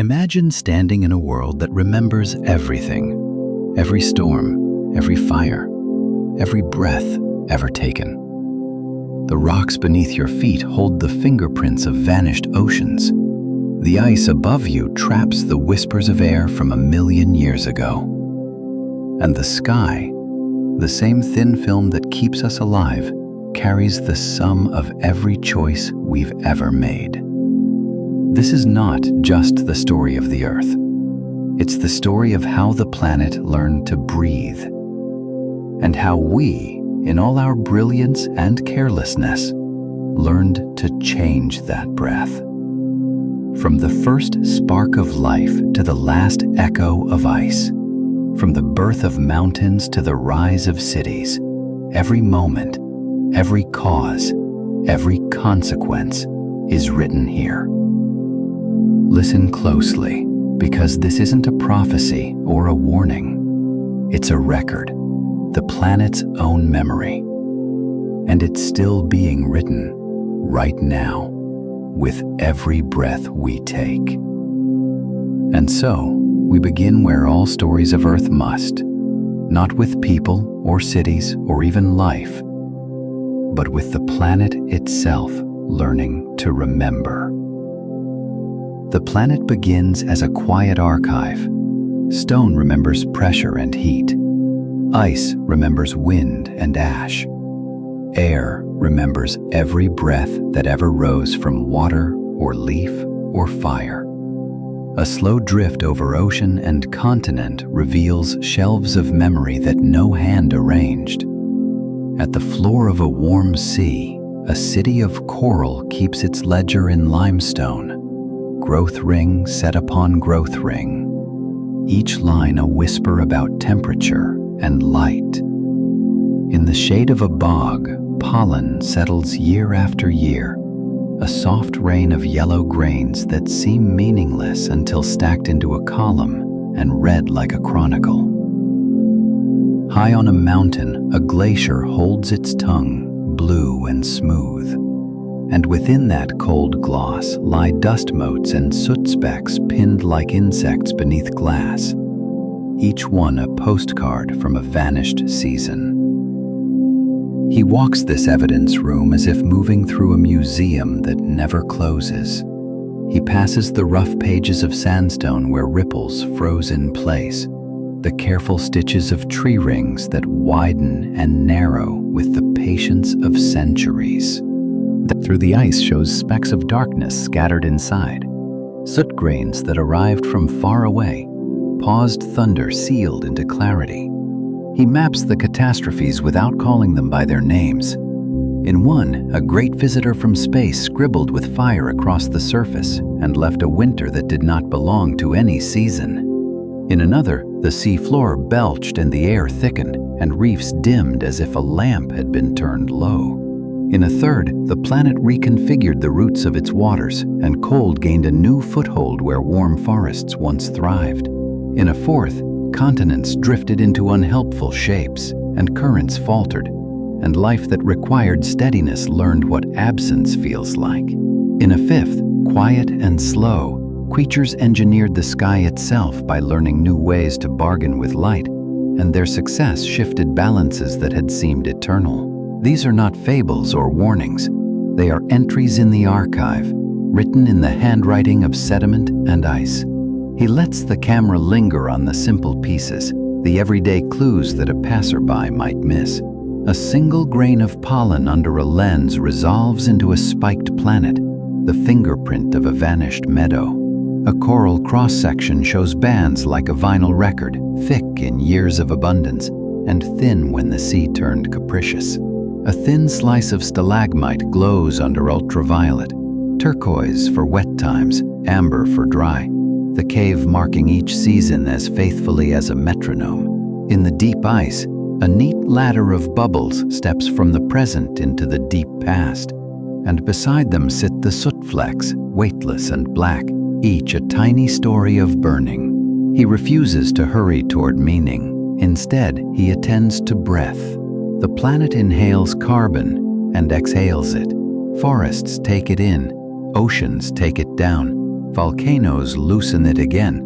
Imagine standing in a world that remembers everything, every storm, every fire, every breath ever taken. The rocks beneath your feet hold the fingerprints of vanished oceans. The ice above you traps the whispers of air from 1,000,000 years ago. And the sky, the same thin film that keeps us alive, carries the sum of every choice we've ever made. This is not just the story of the Earth. It's the story of how the planet learned to breathe, and how we, in all our brilliance and carelessness, learned to change that breath. From the first spark of life to the last echo of ice, from the birth of mountains to the rise of cities, every moment, every cause, every consequence is written here. Listen closely, because this isn't a prophecy or a warning. It's a record, the planet's own memory. And it's still being written right now, with every breath we take. And so, we begin where all stories of Earth must, not with people or cities or even life, but with the planet itself learning to remember. The planet begins as a quiet archive. Stone remembers pressure and heat. Ice remembers wind and ash. Air remembers every breath that ever rose from water or leaf or fire. A slow drift over ocean and continent reveals shelves of memory that no hand arranged. At the floor of a warm sea, a city of coral keeps its ledger in limestone. Growth ring set upon growth ring, each line a whisper about temperature and light. In the shade of a bog, pollen settles year after year, a soft rain of yellow grains that seem meaningless until stacked into a column and read like a chronicle. High on a mountain, a glacier holds its tongue, blue and smooth. And within that cold gloss lie dust motes and soot specks pinned like insects beneath glass, each one a postcard from a vanished season. He walks this evidence room as if moving through a museum that never closes. He passes the rough pages of sandstone where ripples froze in place, the careful stitches of tree rings that widen and narrow with the patience of centuries. Through the ice shows specks of darkness scattered inside, soot grains that arrived from far away, paused thunder sealed into clarity. He maps the catastrophes without calling them by their names. In one, a great visitor from space scribbled with fire across the surface and left a winter that did not belong to any season. In another, the sea floor belched and the air thickened, and reefs dimmed as if a lamp had been turned low. In a third, the planet reconfigured the roots of its waters, and cold gained a new foothold where warm forests once thrived. In a fourth, continents drifted into unhelpful shapes, and currents faltered, and life that required steadiness learned what absence feels like. In a fifth, quiet and slow, creatures engineered the sky itself by learning new ways to bargain with light, and their success shifted balances that had seemed eternal. These are not fables or warnings. They are entries in the archive, written in the handwriting of sediment and ice. He lets the camera linger on the simple pieces, the everyday clues that a passerby might miss. A single grain of pollen under a lens resolves into a spiked planet, the fingerprint of a vanished meadow. A coral cross-section shows bands like a vinyl record, thick in years of abundance, and thin when the sea turned capricious. A thin slice of stalagmite glows under ultraviolet, turquoise for wet times, amber for dry, the cave marking each season as faithfully as a metronome. In the deep ice, a neat ladder of bubbles steps from the present into the deep past, and beside them sit the soot flecks, weightless and black, each a tiny story of burning. He refuses to hurry toward meaning. Instead, he attends to breath. The planet inhales carbon and exhales it. Forests take it in, oceans take it down, Volcanoes loosen it again,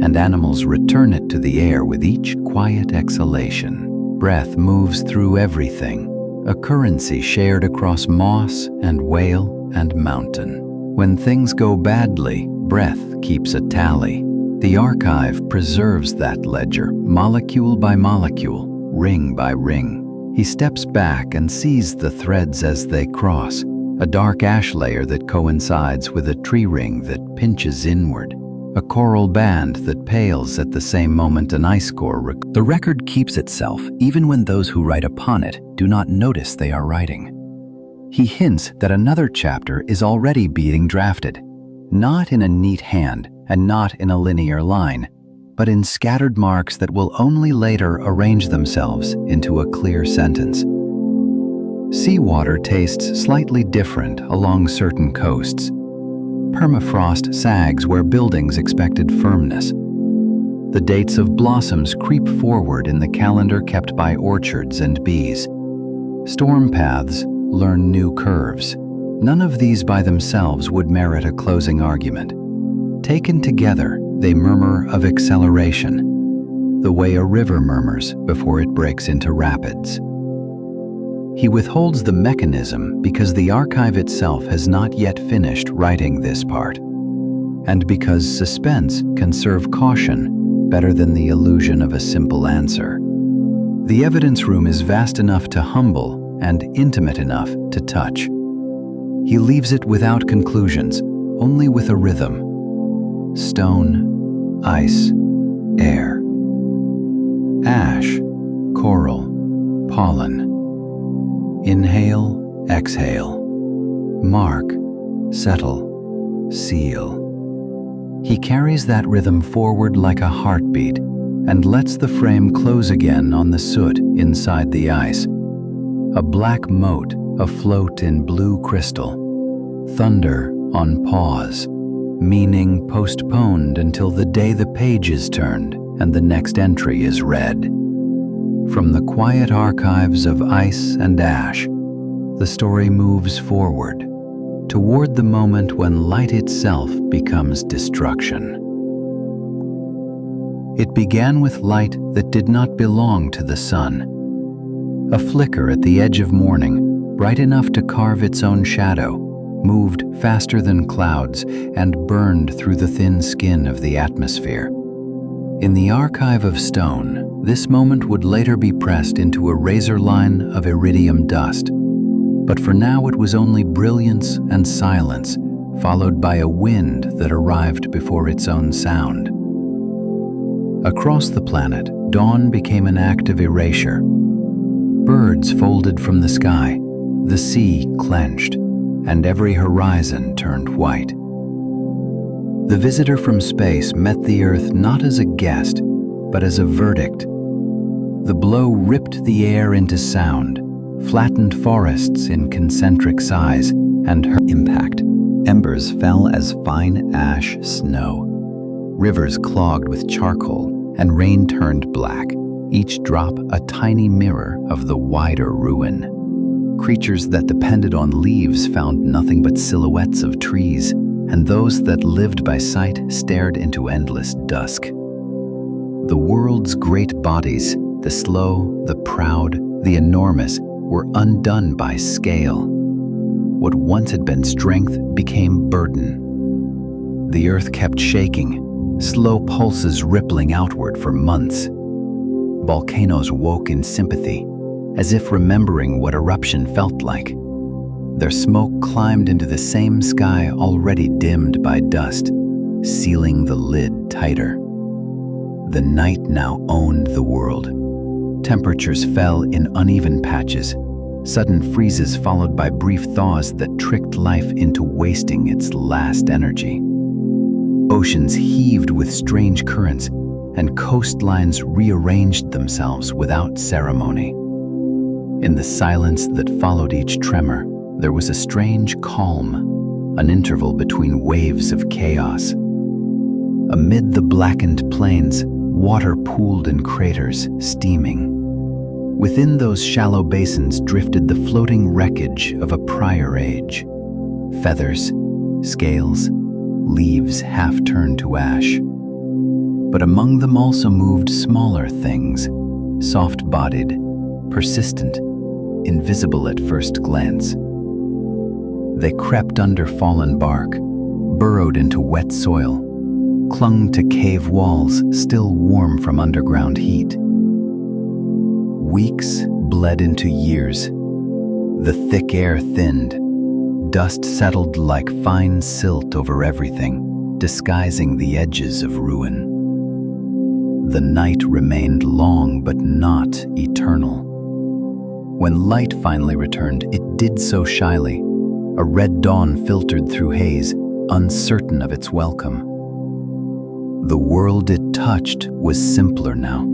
and animals return it to the air with each quiet exhalation. Breath moves through everything, a currency shared across moss and whale and mountain. When things go badly, breath keeps a tally. The archive preserves that ledger, molecule by molecule, ring by ring. He steps back and sees the threads as they cross, a dark ash layer that coincides with a tree ring that pinches inward, a coral band that pales at the same moment an ice core. The record keeps itself even when those who write upon it do not notice they are writing. He hints that another chapter is already being drafted, not in a neat hand and not in a linear line, but in scattered marks that will only later arrange themselves into a clear sentence. Seawater tastes slightly different along certain coasts. Permafrost sags where buildings expected firmness. The dates of blossoms creep forward in the calendar kept by orchards and bees. Storm paths learn new curves. None of these by themselves would merit a closing argument. Taken together, they murmur of acceleration, the way a river murmurs before it breaks into rapids. He withholds the mechanism because the archive itself has not yet finished writing this part, and because suspense can serve caution better than the illusion of a simple answer. The evidence room is vast enough to humble and intimate enough to touch. He leaves it without conclusions, only with a rhythm. Stone, ice, air. Ash, coral, pollen. Inhale, exhale. Mark, settle, seal. He carries that rhythm forward like a heartbeat and lets the frame close again on the soot inside the ice. A black mote afloat in blue crystal. Thunder on pause. Meaning postponed until the day the page is turned and the next entry is read. From the quiet archives of ice and ash, the story moves forward, toward the moment when light itself becomes destruction. It began with light that did not belong to the sun. A flicker at the edge of morning, bright enough to carve its own shadow, moved faster than clouds and burned through the thin skin of the atmosphere. In the archive of stone, this moment would later be pressed into a razor line of iridium dust. But for now it was only brilliance and silence, followed by a wind that arrived before its own sound. Across the planet, dawn became an act of erasure. Birds folded from the sky, the sea clenched, and every horizon turned white. The visitor from space met the Earth not as a guest, but as a verdict. The blow ripped the air into sound, flattened forests in concentric size, and her impact. Embers fell as fine ash snow. Rivers clogged with charcoal, and rain turned black, each drop a tiny mirror of the wider ruin. Creatures that depended on leaves found nothing but silhouettes of trees, and those that lived by sight stared into endless dusk. The world's great bodies, the slow, the proud, the enormous, were undone by scale. What once had been strength became burden. The earth kept shaking, slow pulses rippling outward for months. Volcanoes woke in sympathy, as if remembering what eruption felt like. Their smoke climbed into the same sky already dimmed by dust, sealing the lid tighter. The night now owned the world. Temperatures fell in uneven patches, sudden freezes followed by brief thaws that tricked life into wasting its last energy. Oceans heaved with strange currents, and coastlines rearranged themselves without ceremony. In the silence that followed each tremor, there was a strange calm, an interval between waves of chaos. Amid the blackened plains, water pooled in craters, steaming. Within those shallow basins drifted the floating wreckage of a prior age. Feathers, scales, leaves half turned to ash. But among them also moved smaller things, soft-bodied, persistent, invisible at first glance. They crept under fallen bark, burrowed into wet soil, clung to cave walls still warm from underground heat. Weeks bled into years. The thick air thinned. Dust settled like fine silt over everything, disguising the edges of ruin. The night remained long but not eternal. When light finally returned, it did so shyly. A red dawn filtered through haze, uncertain of its welcome. The world it touched was simpler now.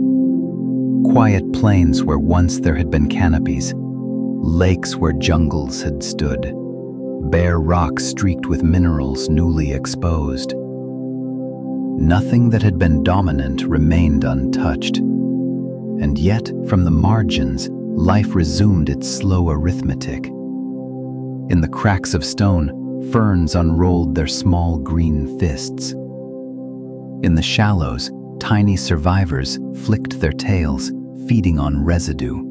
Quiet plains where once there had been canopies, lakes where jungles had stood, bare rocks streaked with minerals newly exposed. Nothing that had been dominant remained untouched. And yet, from the margins, life resumed its slow arithmetic. In the cracks of stone, ferns unrolled their small green fists. In the shallows, tiny survivors flicked their tails, feeding on residue.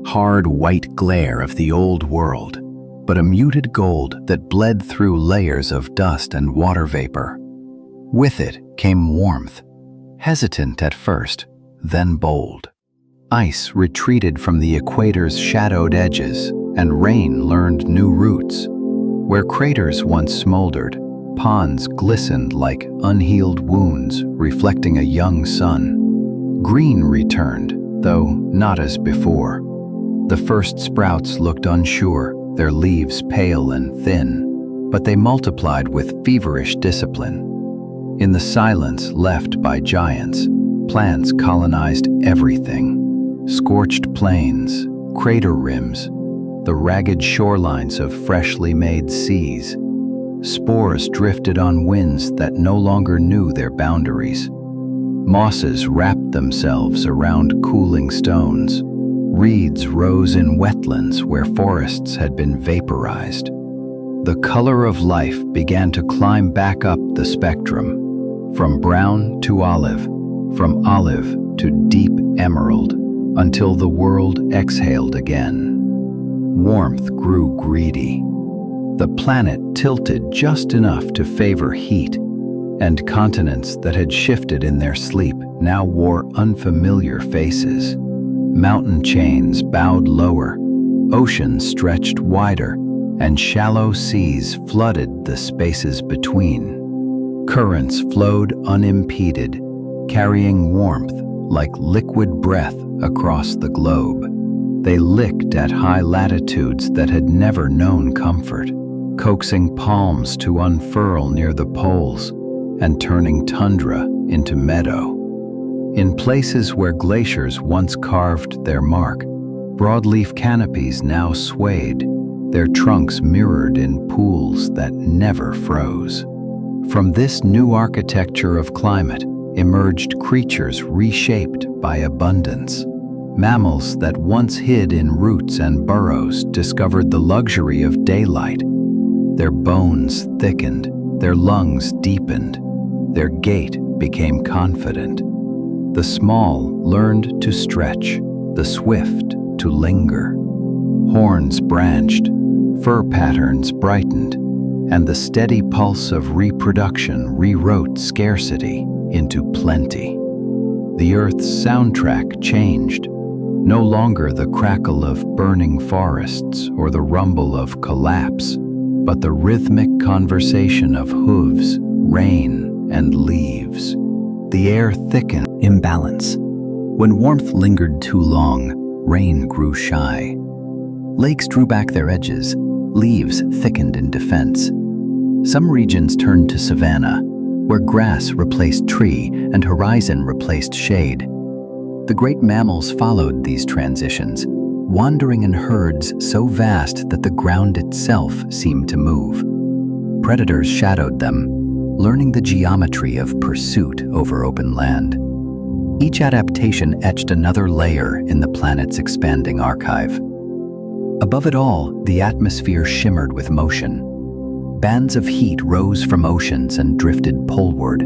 Hard white glare of the old world, but a muted gold that bled through layers of dust and water vapor. With it came warmth, hesitant at first, then bold. Ice retreated from the equator's shadowed edges, and rain learned new routes. Where craters once smoldered, ponds glistened like unhealed wounds reflecting a young sun. Green returned, though not as before. The first sprouts looked unsure, their leaves pale and thin, but they multiplied with feverish discipline. In the silence left by giants, plants colonized everything. Scorched plains, crater rims, the ragged shorelines of freshly made seas. Spores drifted on winds that no longer knew their boundaries. Mosses wrapped themselves around cooling stones. Reeds rose in wetlands where forests had been vaporized. The color of life began to climb back up the spectrum, from brown to olive, from olive to deep emerald, until the world exhaled again. Warmth grew greedy. The planet tilted just enough to favor heat, and continents that had shifted in their sleep now wore unfamiliar faces. Mountain chains bowed lower, oceans stretched wider, and shallow seas flooded the spaces between. Currents flowed unimpeded, carrying warmth like liquid breath across the globe. They licked at high latitudes that had never known comfort, coaxing palms to unfurl near the poles and turning tundra into meadow. In places where glaciers once carved their mark, broadleaf canopies now swayed, their trunks mirrored in pools that never froze. From this new architecture of climate emerged creatures reshaped by abundance. Mammals that once hid in roots and burrows discovered the luxury of daylight. Their bones thickened, their lungs deepened, their gait became confident. The small learned to stretch, the swift to linger. Horns branched, fur patterns brightened, and the steady pulse of reproduction rewrote scarcity into plenty. The Earth's soundtrack changed, no longer the crackle of burning forests or the rumble of collapse, but the rhythmic conversation of hooves, rain, and leaves. The air thickened. Imbalance. When warmth lingered too long, rain grew shy. Lakes drew back their edges, leaves thickened in defense. Some regions turned to savanna, where grass replaced tree and horizon replaced shade. The great mammals followed these transitions, wandering in herds so vast that the ground itself seemed to move. Predators shadowed them, learning the geometry of pursuit over open land. Each adaptation etched another layer in the planet's expanding archive. Above it all, the atmosphere shimmered with motion. Bands of heat rose from oceans and drifted poleward,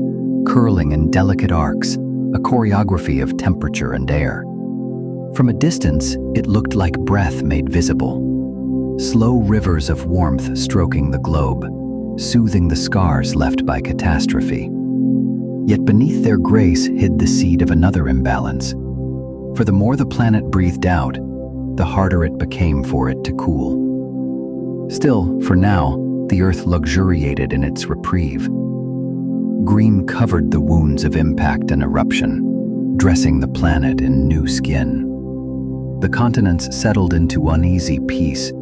curling in delicate arcs, a choreography of temperature and air. From a distance, it looked like breath made visible. Slow rivers of warmth stroking the globe, soothing the scars left by catastrophe. Yet beneath their grace hid the seed of another imbalance. For the more the planet breathed out, the harder it became for it to cool. Still, for now, the Earth luxuriated in its reprieve. Green covered the wounds of impact and eruption, dressing the planet in new skin. The continents settled into uneasy peace.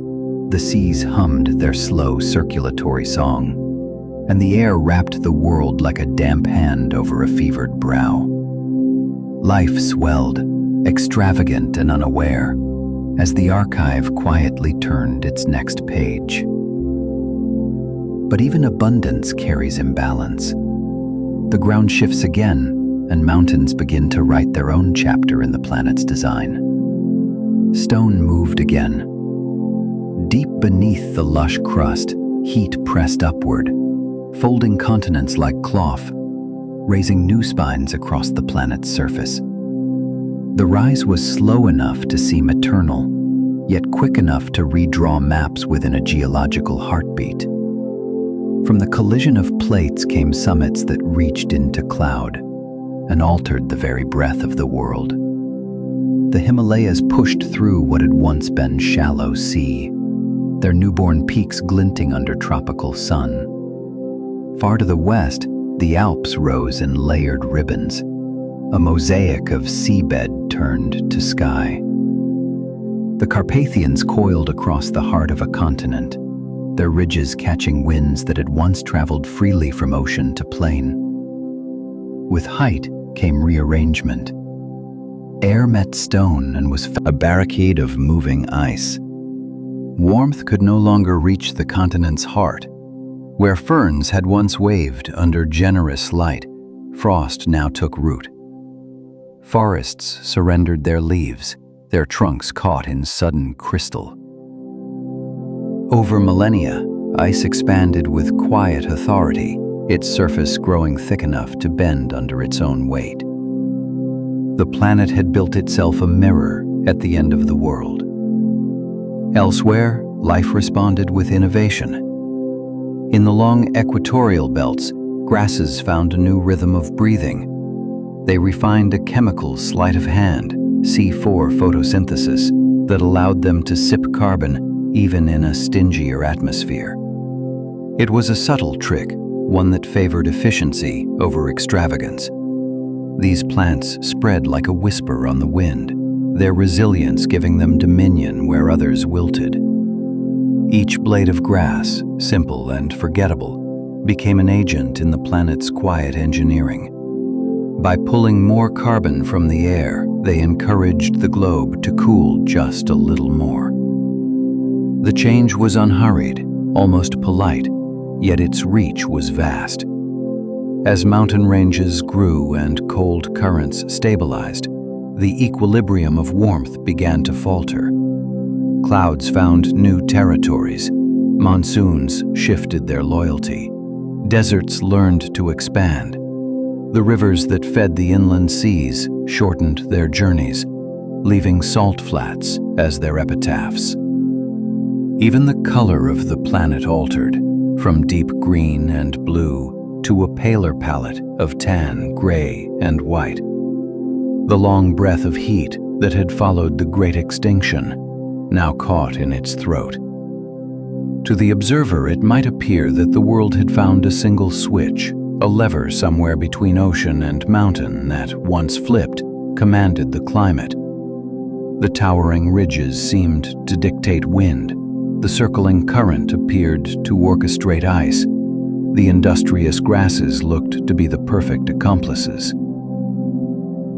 The seas hummed their slow circulatory song, and the air wrapped the world like a damp hand over a fevered brow. Life swelled, extravagant and unaware, as the archive quietly turned its next page. But even abundance carries imbalance. The ground shifts again, and mountains begin to write their own chapter in the planet's design. Stone moved again. Deep beneath the lush crust, heat pressed upward, folding continents like cloth, raising new spines across the planet's surface. The rise was slow enough to seem eternal, yet quick enough to redraw maps within a geological heartbeat. From the collision of plates came summits that reached into cloud and altered the very breath of the world. The Himalayas pushed through what had once been shallow sea, their newborn peaks glinting under tropical sun. Far to the west, the Alps rose in layered ribbons, a mosaic of seabed turned to sky. The Carpathians coiled across the heart of a continent, their ridges catching winds that had once traveled freely from ocean to plain. With height came rearrangement. Air met stone and was a barricade of moving ice. Warmth could no longer reach the continent's heart. Where ferns had once waved under generous light, frost now took root. Forests surrendered their leaves, their trunks caught in sudden crystal. Over millennia, ice expanded with quiet authority, its surface growing thick enough to bend under its own weight. The planet had built itself a mirror at the end of the world. Elsewhere, life responded with innovation. In the long equatorial belts, grasses found a new rhythm of breathing. They refined a chemical sleight of hand, C4 photosynthesis, that allowed them to sip carbon even in a stingier atmosphere. It was a subtle trick, one that favored efficiency over extravagance. These plants spread like a whisper on the wind, their resilience giving them dominion where others wilted. Each blade of grass, simple and forgettable, became an agent in the planet's quiet engineering. By pulling more carbon from the air, they encouraged the globe to cool just a little more. The change was unhurried, almost polite, yet its reach was vast. As mountain ranges grew and cold currents stabilized, the equilibrium of warmth began to falter. Clouds found new territories, monsoons shifted their loyalty, deserts learned to expand. The rivers that fed the inland seas shortened their journeys, leaving salt flats as their epitaphs. Even the color of the planet altered, from deep green and blue to a paler palette of tan, gray, and white. The long breath of heat that had followed the Great Extinction now caught in its throat. To the observer, it might appear that the world had found a single switch, a lever somewhere between ocean and mountain that, once flipped, commanded the climate. The towering ridges seemed to dictate wind. The circling current appeared to orchestrate ice. The industrious grasses looked to be the perfect accomplices.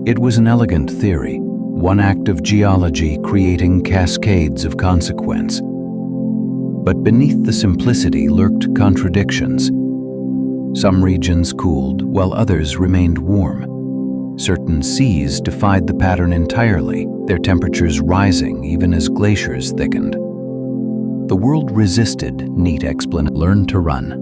It was an elegant theory, one act of geology creating cascades of consequence. But beneath the simplicity lurked contradictions. Some regions cooled while others remained warm. Certain seas defied the pattern entirely, their temperatures rising even as glaciers thickened. The world resisted neat explanation, learned to run,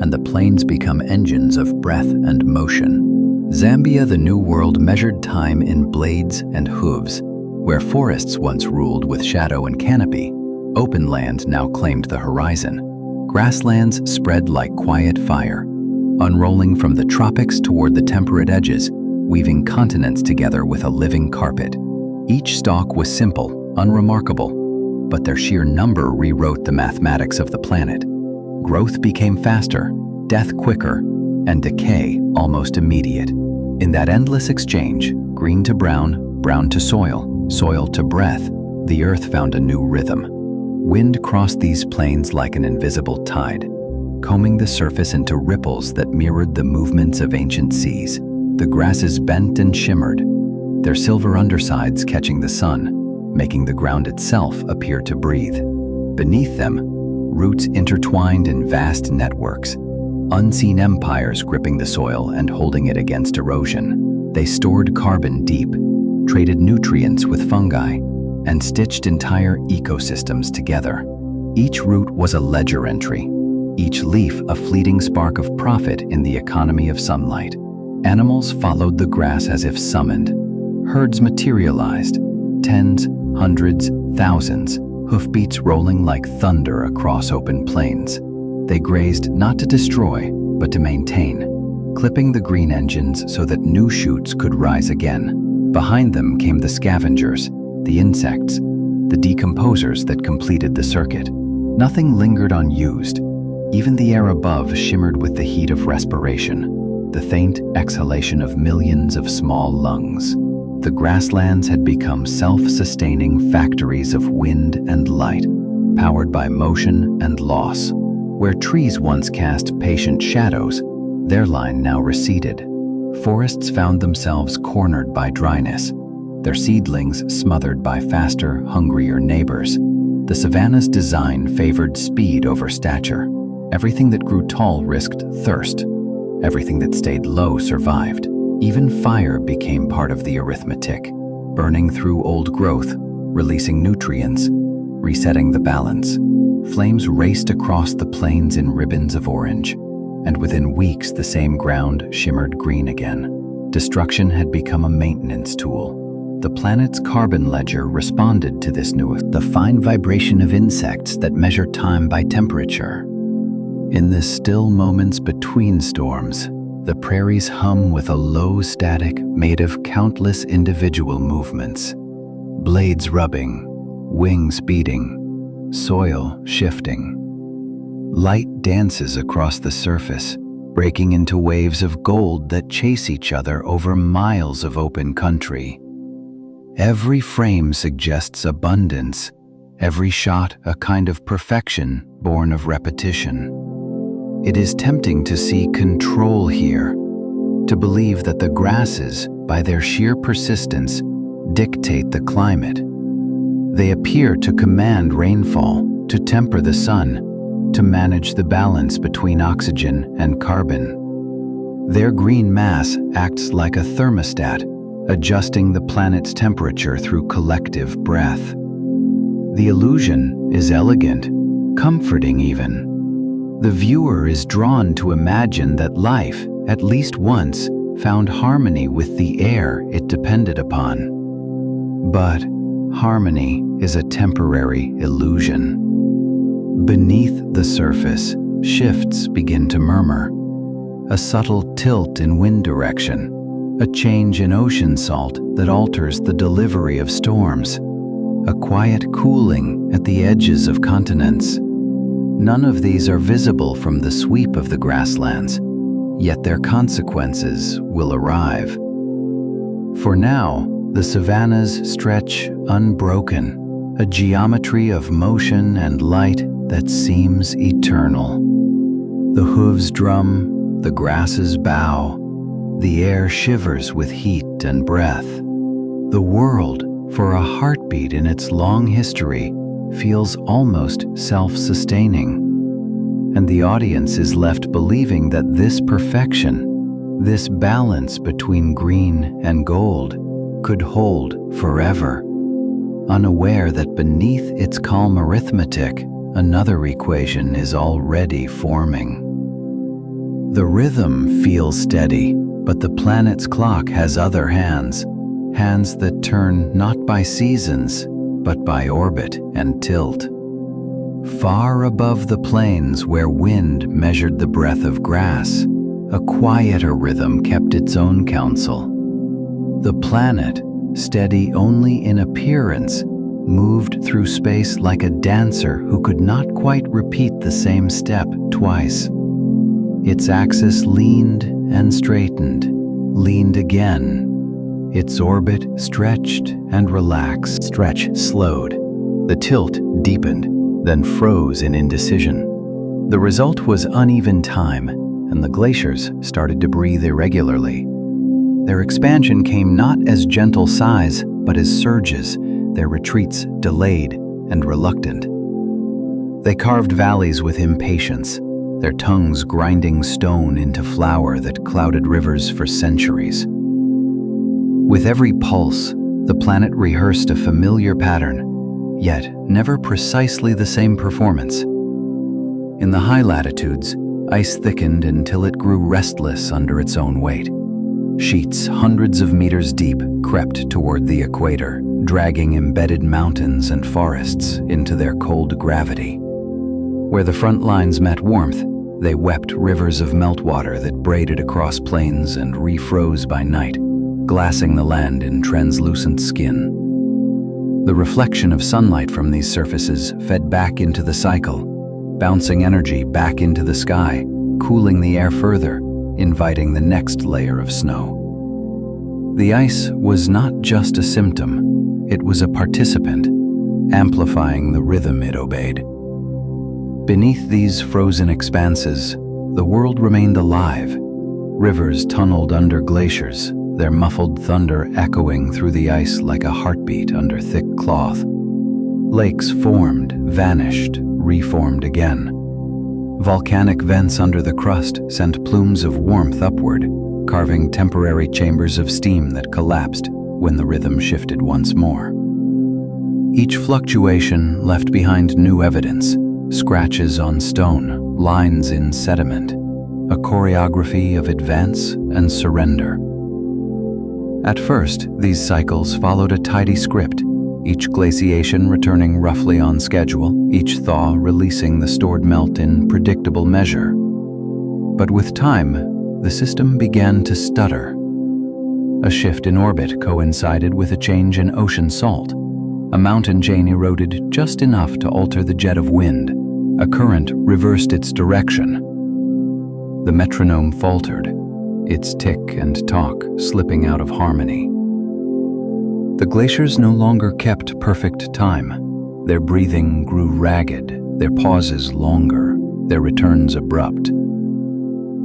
and the plains become engines of breath and motion. Zambia, the New World, measured time in blades and hooves. Where forests once ruled with shadow and canopy, open land now claimed the horizon. Grasslands spread like quiet fire, unrolling from the tropics toward the temperate edges, weaving continents together with a living carpet. Each stalk was simple, unremarkable, but their sheer number rewrote the mathematics of the planet. Growth became faster, death quicker, and decay almost immediate. In that endless exchange, green to brown, brown to soil, soil to breath, the earth found a new rhythm. Wind crossed these plains like an invisible tide, combing the surface into ripples that mirrored the movements of ancient seas. The grasses bent and shimmered, their silver undersides catching the sun, making the ground itself appear to breathe. Beneath them, roots intertwined in vast networks, unseen empires gripping the soil and holding it against erosion. They stored carbon deep, traded nutrients with fungi, and stitched entire ecosystems together. Each root was a ledger entry, each leaf a fleeting spark of profit in the economy of sunlight. Animals followed the grass as if summoned. Herds materialized, tens, hundreds, thousands, hoofbeats rolling like thunder across open plains. They grazed not to destroy, but to maintain, clipping the green engines so that new shoots could rise again. Behind them came the scavengers, the insects, the decomposers that completed the circuit. Nothing lingered unused. Even the air above shimmered with the heat of respiration, the faint exhalation of millions of small lungs. The grasslands had become self-sustaining factories of wind and light, powered by motion and loss. Where trees once cast patient shadows, their line now receded. Forests found themselves cornered by dryness, their seedlings smothered by faster, hungrier neighbors. The savanna's design favored speed over stature. Everything that grew tall risked thirst. Everything that stayed low survived. Even fire became part of the arithmetic, burning through old growth, releasing nutrients, resetting the balance. Flames raced across the plains in ribbons of orange, and within weeks the same ground shimmered green again. Destruction had become a maintenance tool. The planet's carbon ledger responded to this new effect, the fine vibration of insects that measure time by temperature. In the still moments between storms, the prairies hum with a low static made of countless individual movements. Blades rubbing, wings beating, soil shifting. Light dances across the surface, breaking into waves of gold that chase each other over miles of open country. Every frame suggests abundance, every shot a kind of perfection born of repetition. It is tempting to see control here, to believe that the grasses, by their sheer persistence, dictate the climate. They appear to command rainfall, to temper the sun, to manage the balance between oxygen and carbon. Their green mass acts like a thermostat, adjusting the planet's temperature through collective breath. The illusion is elegant, comforting even. The viewer is drawn to imagine that life, at least once, found harmony with the air it depended upon. But harmony is a temporary illusion. Beneath the surface, shifts begin to murmur. A subtle tilt in wind direction, a change in ocean salt that alters the delivery of storms, a quiet cooling at the edges of continents. None of these are visible from the sweep of the grasslands, yet their consequences will arrive. For now, the savannas stretch unbroken, a geometry of motion and light that seems eternal. The hooves drum, the grasses bow, the air shivers with heat and breath. The world, for a heartbeat in its long history, feels almost self-sustaining. And the audience is left believing that this perfection, this balance between green and gold, could hold forever, unaware that beneath its calm arithmetic, another equation is already forming. The rhythm feels steady, but the planet's clock has other hands, hands that turn not by seasons, but by orbit and tilt. Far above the plains where wind measured the breath of grass, a quieter rhythm kept its own counsel. The planet, steady only in appearance, moved through space like a dancer who could not quite repeat the same step twice. Its axis leaned and straightened, leaned again. Its orbit stretched and relaxed. Stretch slowed. The tilt deepened, then froze in indecision. The result was uneven time, and the glaciers started to breathe irregularly. Their expansion came not as gentle sighs, but as surges, their retreats delayed and reluctant. They carved valleys with impatience, their tongues grinding stone into flour that clouded rivers for centuries. With every pulse, the planet rehearsed a familiar pattern, yet never precisely the same performance. In the high latitudes, ice thickened until it grew restless under its own weight. Sheets hundreds of meters deep crept toward the equator, dragging embedded mountains and forests into their cold gravity. Where the front lines met warmth, they wept rivers of meltwater that braided across plains and refroze by night, glassing the land in translucent skin. The reflection of sunlight from these surfaces fed back into the cycle, bouncing energy back into the sky, cooling the air further, inviting the next layer of snow. The ice was not just a symptom, it was a participant, amplifying the rhythm it obeyed. Beneath these frozen expanses, the world remained alive. Rivers tunneled under glaciers, their muffled thunder echoing through the ice like a heartbeat under thick cloth. Lakes formed, vanished, reformed again. Volcanic vents under the crust sent plumes of warmth upward, carving temporary chambers of steam that collapsed when the rhythm shifted once more. Each fluctuation left behind new evidence, scratches on stone, lines in sediment, a choreography of advance and surrender. At first, these cycles followed a tidy script, each glaciation returning roughly on schedule, each thaw releasing the stored melt in predictable measure. But with time, the system began to stutter. A shift in orbit coincided with a change in ocean salt. A mountain chain eroded just enough to alter the jet of wind. A current reversed its direction. The metronome faltered, its tick and talk slipping out of harmony. The glaciers no longer kept perfect time. Their breathing grew ragged, their pauses longer, their returns abrupt.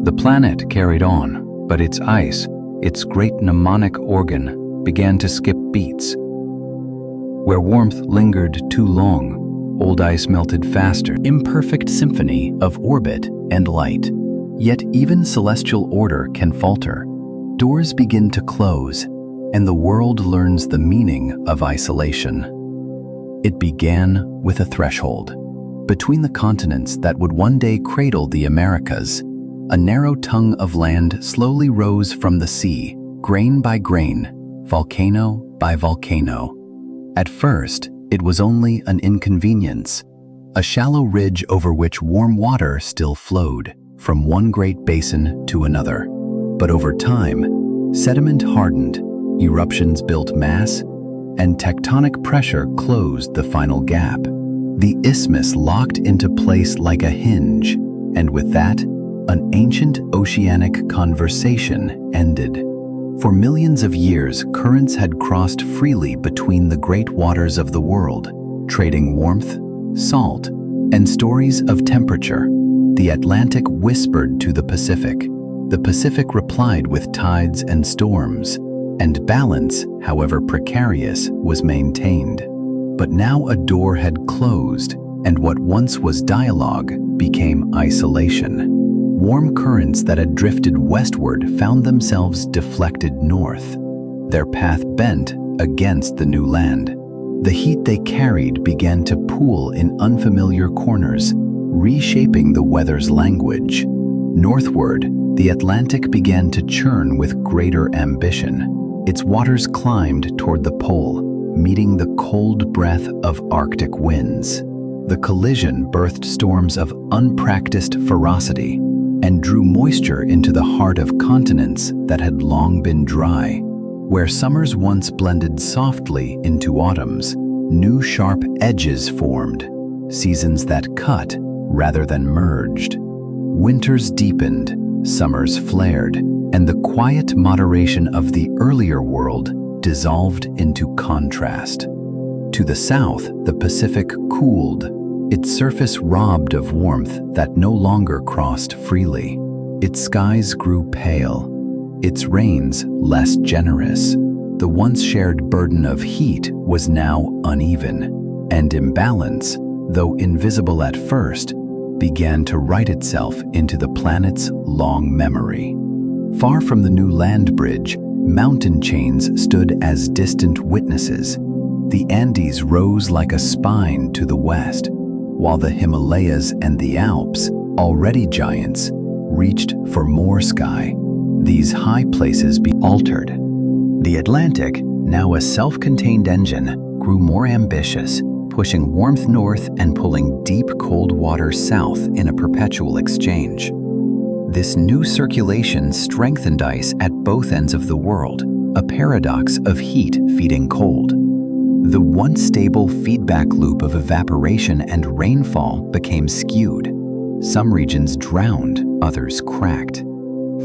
The planet carried on, but its ice, its great mnemonic organ, began to skip beats. Where warmth lingered too long, old ice melted faster. Imperfect symphony of orbit and light. Yet even celestial order can falter. Doors begin to close, and the world learns the meaning of isolation. It began with a threshold. Between the continents that would one day cradle the Americas, a narrow tongue of land slowly rose from the sea, grain by grain, volcano by volcano. At first, it was only an inconvenience, a shallow ridge over which warm water still flowed, from one great basin to another. But over time, sediment hardened, eruptions built mass, and tectonic pressure closed the final gap. The isthmus locked into place like a hinge, and with that, an ancient oceanic conversation ended. For millions of years, currents had crossed freely between the great waters of the world, trading warmth, salt, and stories of temperature. The Atlantic whispered to the Pacific replied with tides and storms, and balance, however precarious, was maintained. But now a door had closed, and what once was dialogue became isolation. Warm currents that had drifted westward found themselves deflected north, their path bent against the new land. The heat they carried began to pool in unfamiliar corners, reshaping the weather's language. Northward, the Atlantic began to churn with greater ambition. Its waters climbed toward the pole, meeting the cold breath of Arctic winds. The collision birthed storms of unpracticed ferocity and drew moisture into the heart of continents that had long been dry. Where summers once blended softly into autumns, new sharp edges formed, seasons that cut rather than merged. Winters deepened, summers flared, and the quiet moderation of the earlier world dissolved into contrast. To the south, the Pacific cooled, its surface robbed of warmth that no longer crossed freely. Its skies grew pale, its rains less generous. The once shared burden of heat was now uneven, and imbalance, though invisible at first, began to write itself into the planet's long memory. Far from the new land bridge, mountain chains stood as distant witnesses. The Andes rose like a spine to the west, while the Himalayas and the Alps, already giants, reached for more sky. These high places be altered. The Atlantic, now a self-contained engine, grew more ambitious, pushing warmth north and pulling deep cold water south in a perpetual exchange. This new circulation strengthened ice at both ends of the world, a paradox of heat feeding cold. The once stable feedback loop of evaporation and rainfall became skewed. Some regions drowned, others cracked.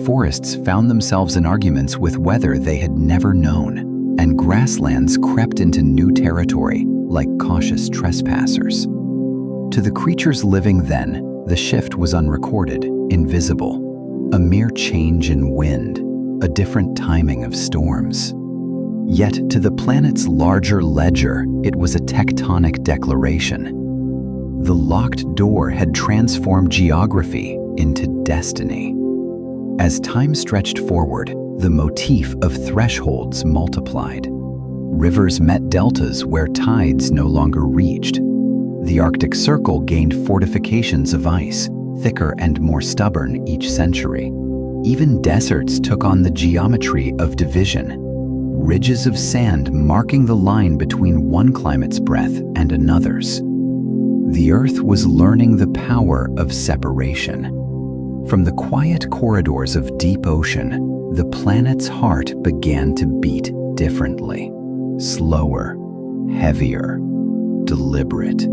Forests found themselves in arguments with weather they had never known, and grasslands crept into new territory like cautious trespassers. To the creatures living then, the shift was unrecorded, invisible, a mere change in wind, a different timing of storms. Yet to the planet's larger ledger, it was a tectonic declaration. The locked door had transformed geography into destiny. As time stretched forward, the motif of thresholds multiplied. Rivers met deltas where tides no longer reached. The Arctic Circle gained fortifications of ice, thicker and more stubborn each century. Even deserts took on the geometry of division, ridges of sand marking the line between one climate's breath and another's. The Earth was learning the power of separation. From the quiet corridors of deep ocean, the planet's heart began to beat differently. Slower, heavier, deliberate.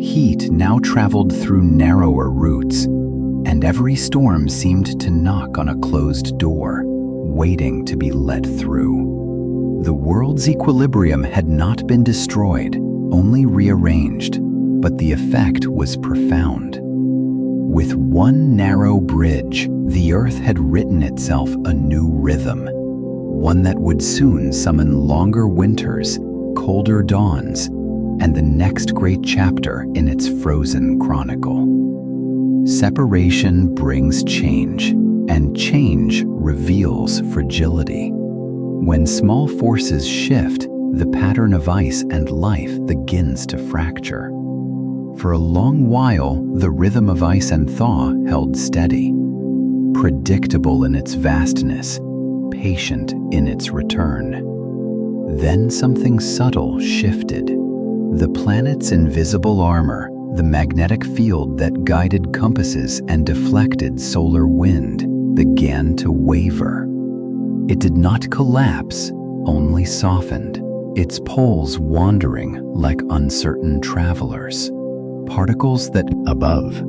Heat now traveled through narrower routes, and every storm seemed to knock on a closed door, waiting to be let through. The world's equilibrium had not been destroyed, only rearranged, but the effect was profound. With one narrow bridge, the Earth had written itself a new rhythm, one that would soon summon longer winters, colder dawns, and the next great chapter in its frozen chronicle. Separation brings change, and change reveals fragility. When small forces shift, the pattern of ice and life begins to fracture. For a long while, the rhythm of ice and thaw held steady, predictable in its vastness, patient in its return. Then something subtle shifted. The planet's invisible armor, the magnetic field that guided compasses and deflected solar wind, began to waver. It did not collapse, only softened, its poles wandering like uncertain travelers. Particles that above.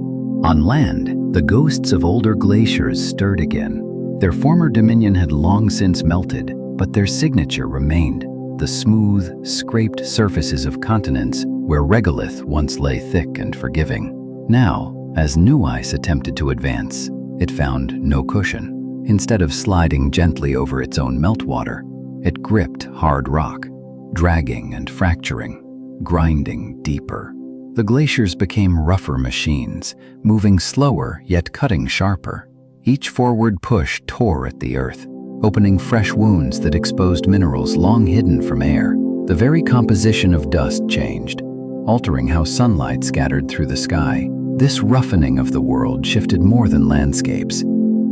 On land, the ghosts of older glaciers stirred again. Their former dominion had long since melted, but their signature remained, the smooth, scraped surfaces of continents where regolith once lay thick and forgiving. Now, as new ice attempted to advance, it found no cushion. Instead of sliding gently over its own meltwater, it gripped hard rock, dragging and fracturing, grinding deeper. The glaciers became rougher machines, moving slower yet cutting sharper. Each forward push tore at the earth, opening fresh wounds that exposed minerals long hidden from air. The very composition of dust changed, altering how sunlight scattered through the sky. This roughening of the world shifted more than landscapes.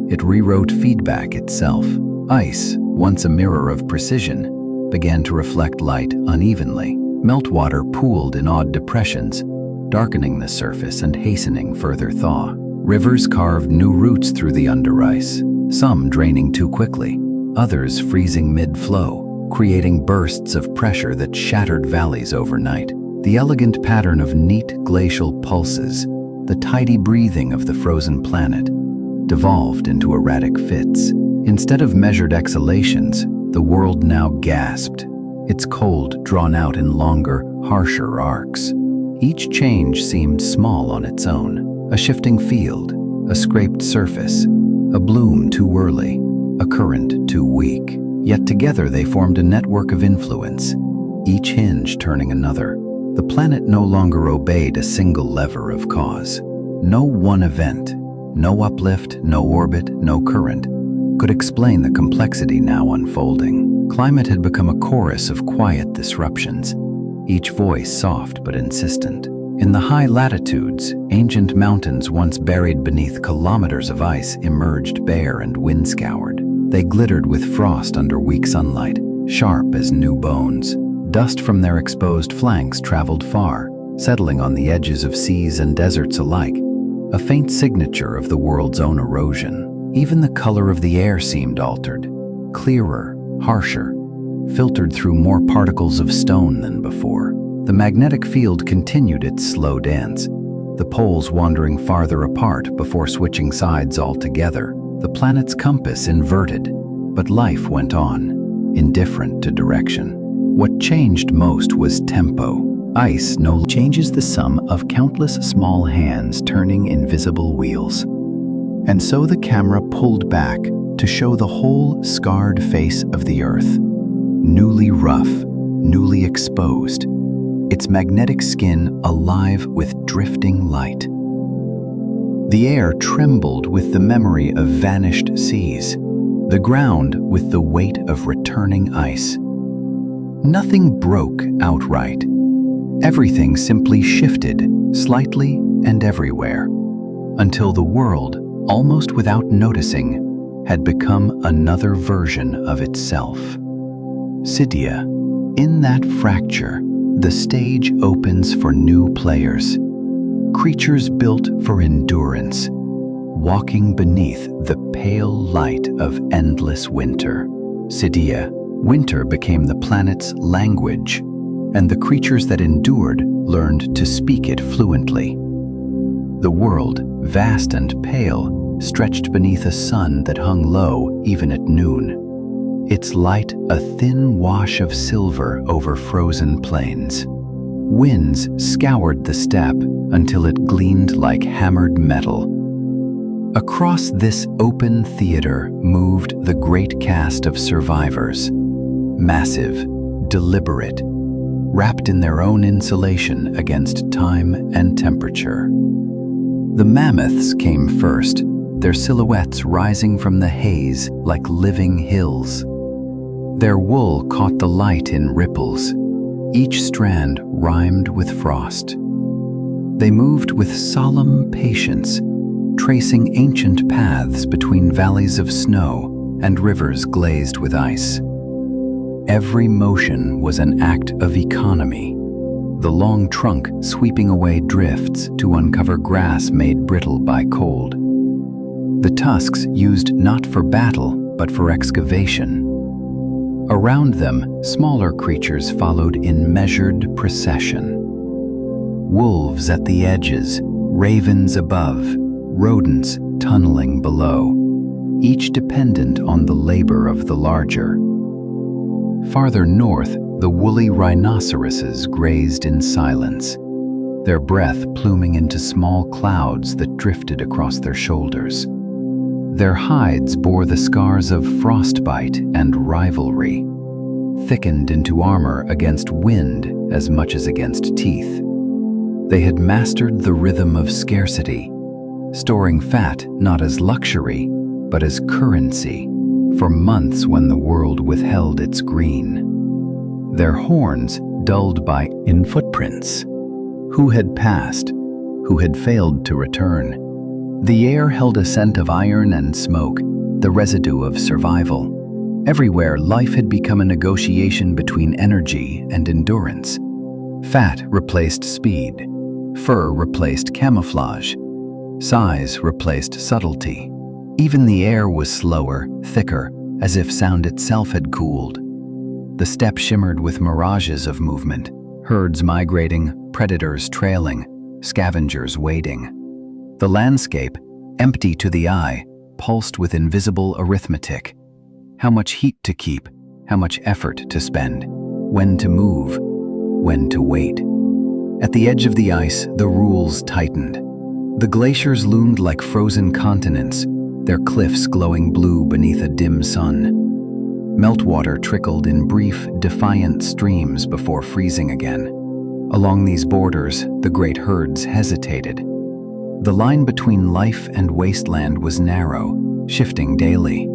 It rewrote feedback itself. Ice, once a mirror of precision, began to reflect light unevenly. Meltwater pooled in odd depressions, darkening the surface and hastening further thaw. Rivers carved new routes through the under-ice, some draining too quickly, others freezing mid-flow, creating bursts of pressure that shattered valleys overnight. The elegant pattern of neat glacial pulses, the tidy breathing of the frozen planet, devolved into erratic fits. Instead of measured exhalations, the world now gasped, its cold drawn out in longer, harsher arcs. Each change seemed small on its own, a shifting field, a scraped surface, a bloom too early, a current too weak. Yet together they formed a network of influence, each hinge turning another. The planet no longer obeyed a single lever of cause. No one event, no uplift, no orbit, no current, could explain the complexity now unfolding. Climate had become a chorus of quiet disruptions, each voice soft but insistent. In the high latitudes, ancient mountains once buried beneath kilometers of ice emerged bare and wind-scoured. They glittered with frost under weak sunlight, sharp as new bones. Dust from their exposed flanks traveled far, settling on the edges of seas and deserts alike, a faint signature of the world's own erosion. Even the color of the air seemed altered, clearer, harsher, filtered through more particles of stone than before. The magnetic field continued its slow dance, the poles wandering farther apart before switching sides altogether. The planet's compass inverted, but life went on, indifferent to direction. What changed most was tempo. Ice no longer changes the sum of countless small hands turning invisible wheels. And so the camera pulled back to show the whole scarred face of the Earth, newly rough, newly exposed, its magnetic skin alive with drifting light. The air trembled with the memory of vanished seas, the ground with the weight of returning ice. Nothing broke outright. Everything simply shifted, slightly and everywhere, until the world, almost without noticing, had become another version of itself. Cydia, in that fracture, the stage opens for new players, creatures built for endurance, walking beneath the pale light of endless winter. Cydia, winter became the planet's language, and the creatures that endured learned to speak it fluently. The world, vast and pale, stretched beneath a sun that hung low even at noon, its light a thin wash of silver over frozen plains. Winds scoured the steppe until it gleamed like hammered metal. Across this open theater moved the great cast of survivors, massive, deliberate, wrapped in their own insulation against time and temperature. The mammoths came first, their silhouettes rising from the haze like living hills. Their wool caught the light in ripples, each strand rhymed with frost. They moved with solemn patience, tracing ancient paths between valleys of snow and rivers glazed with ice. Every motion was an act of economy, the long trunk sweeping away drifts to uncover grass made brittle by cold. The tusks used not for battle, but for excavation. Around them, smaller creatures followed in measured procession. Wolves at the edges, ravens above, rodents tunneling below, each dependent on the labor of the larger. Farther north, the woolly rhinoceroses grazed in silence, their breath pluming into small clouds that drifted across their shoulders. Their hides bore the scars of frostbite and rivalry, thickened into armor against wind as much as against teeth. They had mastered the rhythm of scarcity, storing fat not as luxury, but as currency, for months when the world withheld its green. their horns dulled in footprints. Who had passed? Who had failed to return? The air held a scent of iron and smoke, the residue of survival. Everywhere, life had become a negotiation between energy and endurance. Fat replaced speed. Fur replaced camouflage. Size replaced subtlety. Even the air was slower, thicker, as if sound itself had cooled. The steppe shimmered with mirages of movement, herds migrating, predators trailing, scavengers waiting. The landscape, empty to the eye, pulsed with invisible arithmetic. How much heat to keep, how much effort to spend, when to move, when to wait. At the edge of the ice, the rules tightened. The glaciers loomed like frozen continents, their cliffs glowing blue beneath a dim sun. Meltwater trickled in brief, defiant streams before freezing again. Along these borders, the great herds hesitated. The line between life and wasteland was narrow, shifting daily.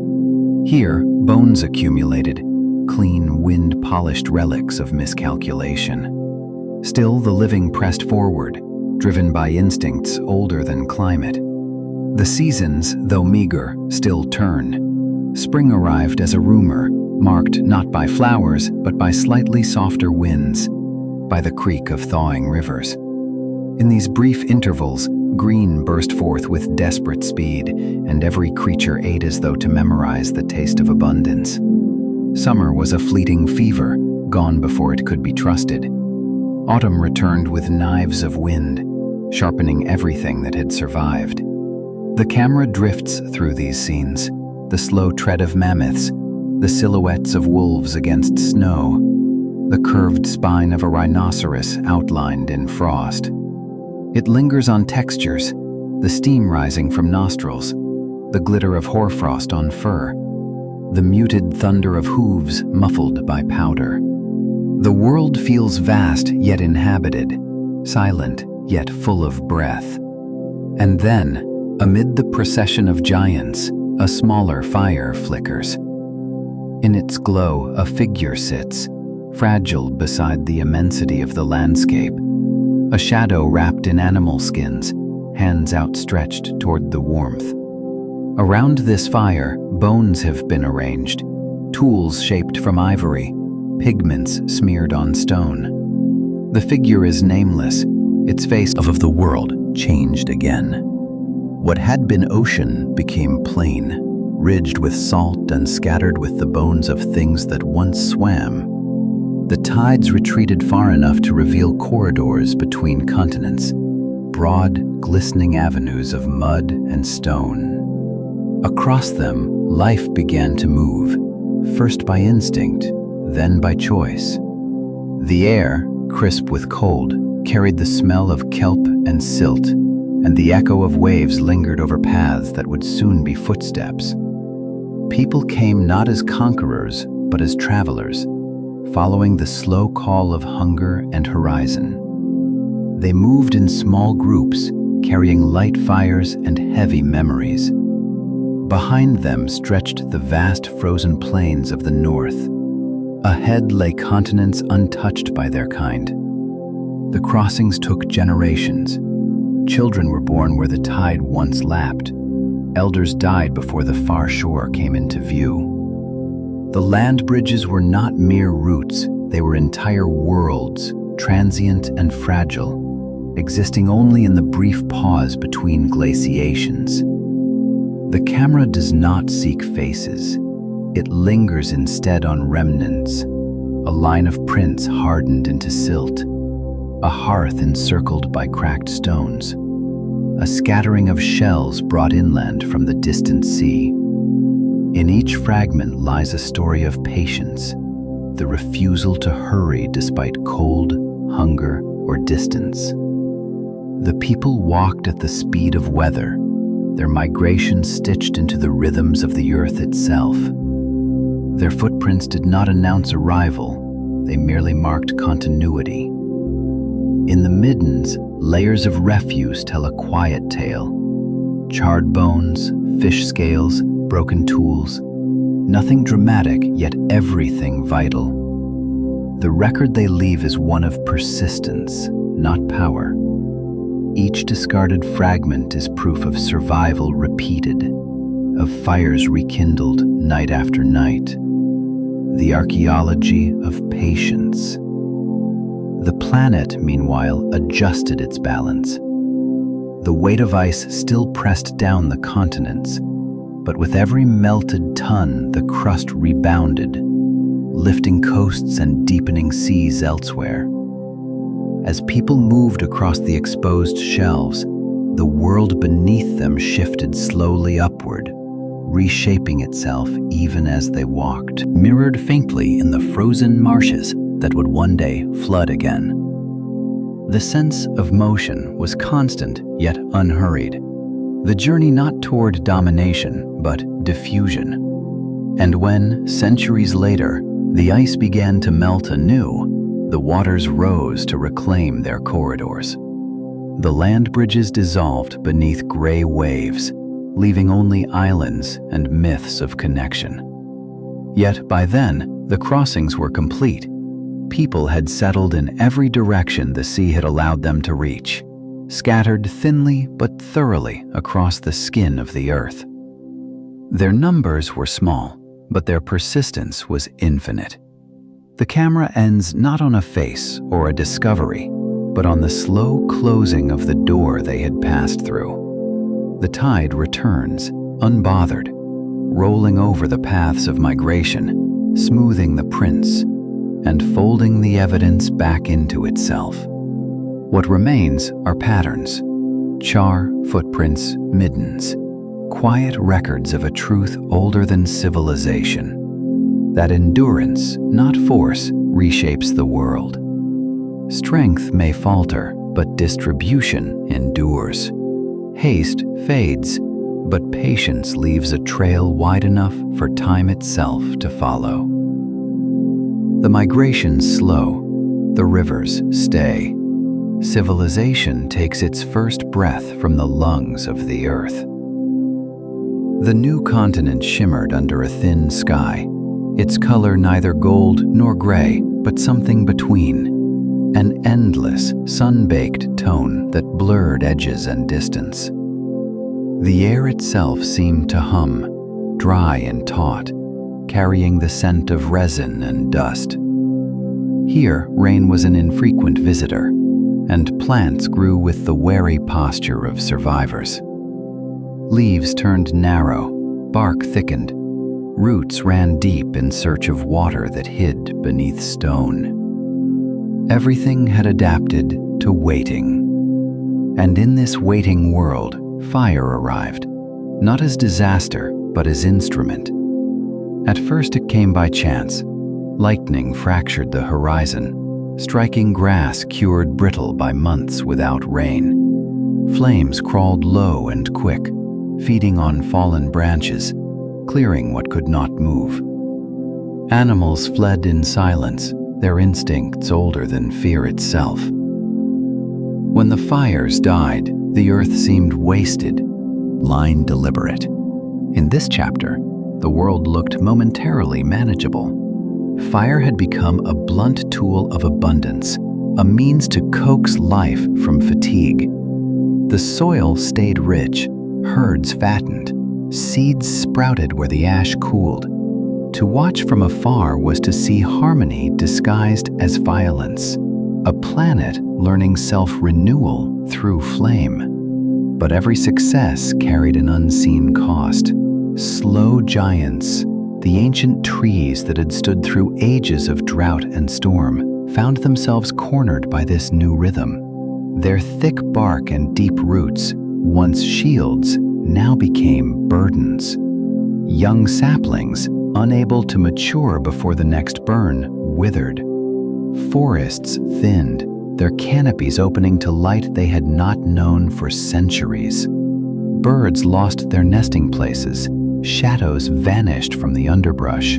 Here, bones accumulated, clean, wind-polished relics of miscalculation. Still, the living pressed forward, driven by instincts older than climate. The seasons, though meager, still turn. Spring arrived as a rumor, marked not by flowers, but by slightly softer winds, by the creak of thawing rivers. In these brief intervals, green burst forth with desperate speed, and every creature ate as though to memorize the taste of abundance. Summer was a fleeting fever, gone before it could be trusted. Autumn returned with knives of wind, sharpening everything that had survived. The camera drifts through these scenes, the slow tread of mammoths, the silhouettes of wolves against snow, the curved spine of a rhinoceros outlined in frost. It lingers on textures, the steam rising from nostrils, the glitter of hoarfrost on fur, the muted thunder of hooves muffled by powder. The world feels vast yet inhabited, silent yet full of breath. And then, amid the procession of giants, a smaller fire flickers. In its glow, a figure sits, fragile beside the immensity of the landscape. A shadow wrapped in animal skins, hands outstretched toward the warmth. Around this fire, bones have been arranged, tools shaped from ivory, pigments smeared on stone. The figure is nameless, its face of the world changed again. What had been ocean became plain, ridged with salt and scattered with the bones of things that once swam. The tides retreated far enough to reveal corridors between continents, broad, glistening avenues of mud and stone. Across them, life began to move, first by instinct, then by choice. The air, crisp with cold, carried the smell of kelp and silt, and the echo of waves lingered over paths that would soon be footsteps. People came not as conquerors, but as travelers, following the slow call of hunger and horizon. They moved in small groups, carrying light fires and heavy memories. Behind them stretched the vast frozen plains of the north. Ahead lay continents untouched by their kind. The crossings took generations. Children were born where the tide once lapped. Elders died before the far shore came into view. The land bridges were not mere routes, they were entire worlds, transient and fragile, existing only in the brief pause between glaciations. The camera does not seek faces. It lingers instead on remnants, a line of prints hardened into silt, a hearth encircled by cracked stones, a scattering of shells brought inland from the distant sea. In each fragment lies a story of patience, the refusal to hurry despite cold, hunger, or distance. The people walked at the speed of weather, their migration stitched into the rhythms of the earth itself. Their footprints did not announce arrival, they merely marked continuity. In the middens, layers of refuse tell a quiet tale. Charred bones, fish scales, broken tools. Nothing dramatic, yet everything vital. The record they leave is one of persistence, not power. Each discarded fragment is proof of survival repeated, of fires rekindled night after night. The archaeology of patience. The planet, meanwhile, adjusted its balance. The weight of ice still pressed down the continents, but with every melted ton, the crust rebounded, lifting coasts and deepening seas elsewhere. As people moved across the exposed shelves, the world beneath them shifted slowly upward, reshaping itself even as they walked, mirrored faintly in the frozen marshes that would one day flood again. The sense of motion was constant yet unhurried, the journey not toward domination but diffusion. And when, centuries later, the ice began to melt anew, the waters rose to reclaim their corridors. The land bridges dissolved beneath gray waves, leaving only islands and myths of connection. Yet by then, the crossings were complete. People had settled in every direction the sea had allowed them to reach, scattered thinly but thoroughly across the skin of the earth. Their numbers were small, but their persistence was infinite. The camera ends not on a face or a discovery, but on the slow closing of the door they had passed through. The tide returns, unbothered, rolling over the paths of migration, smoothing the prints, and folding the evidence back into itself. What remains are patterns, char, footprints, middens, quiet records of a truth older than civilization. That endurance, not force, reshapes the world. Strength may falter, but distribution endures. Haste fades, but patience leaves a trail wide enough for time itself to follow. The migration's slow, the rivers stay. Civilization takes its first breath from the lungs of the earth. The new continent shimmered under a thin sky, its color neither gold nor gray, but something between, an endless, sun-baked tone that blurred edges and distance. The air itself seemed to hum, dry and taut, carrying the scent of resin and dust. Here, rain was an infrequent visitor, and plants grew with the wary posture of survivors. Leaves turned narrow, bark thickened, roots ran deep in search of water that hid beneath stone. Everything had adapted to waiting. And in this waiting world, fire arrived, not as disaster, but as instrument. At first it came by chance. Lightning fractured the horizon, striking grass cured brittle by months without rain. Flames crawled low and quick, feeding on fallen branches, clearing what could not move. Animals fled in silence, their instincts older than fear itself. When the fires died, the earth seemed wasted, lying deliberate. In this chapter, the world looked momentarily manageable. Fire had become a blunt tool of abundance, a means to coax life from fatigue. The soil stayed rich, herds fattened, seeds sprouted where the ash cooled. To watch from afar was to see harmony disguised as violence, a planet learning self-renewal through flame. But every success carried an unseen cost. Slow giants, the ancient trees that had stood through ages of drought and storm, found themselves cornered by this new rhythm. Their thick bark and deep roots, once shields, now became burdens. Young saplings, unable to mature before the next burn, withered. Forests thinned, their canopies opening to light they had not known for centuries. Birds lost their nesting places, shadows vanished from the underbrush.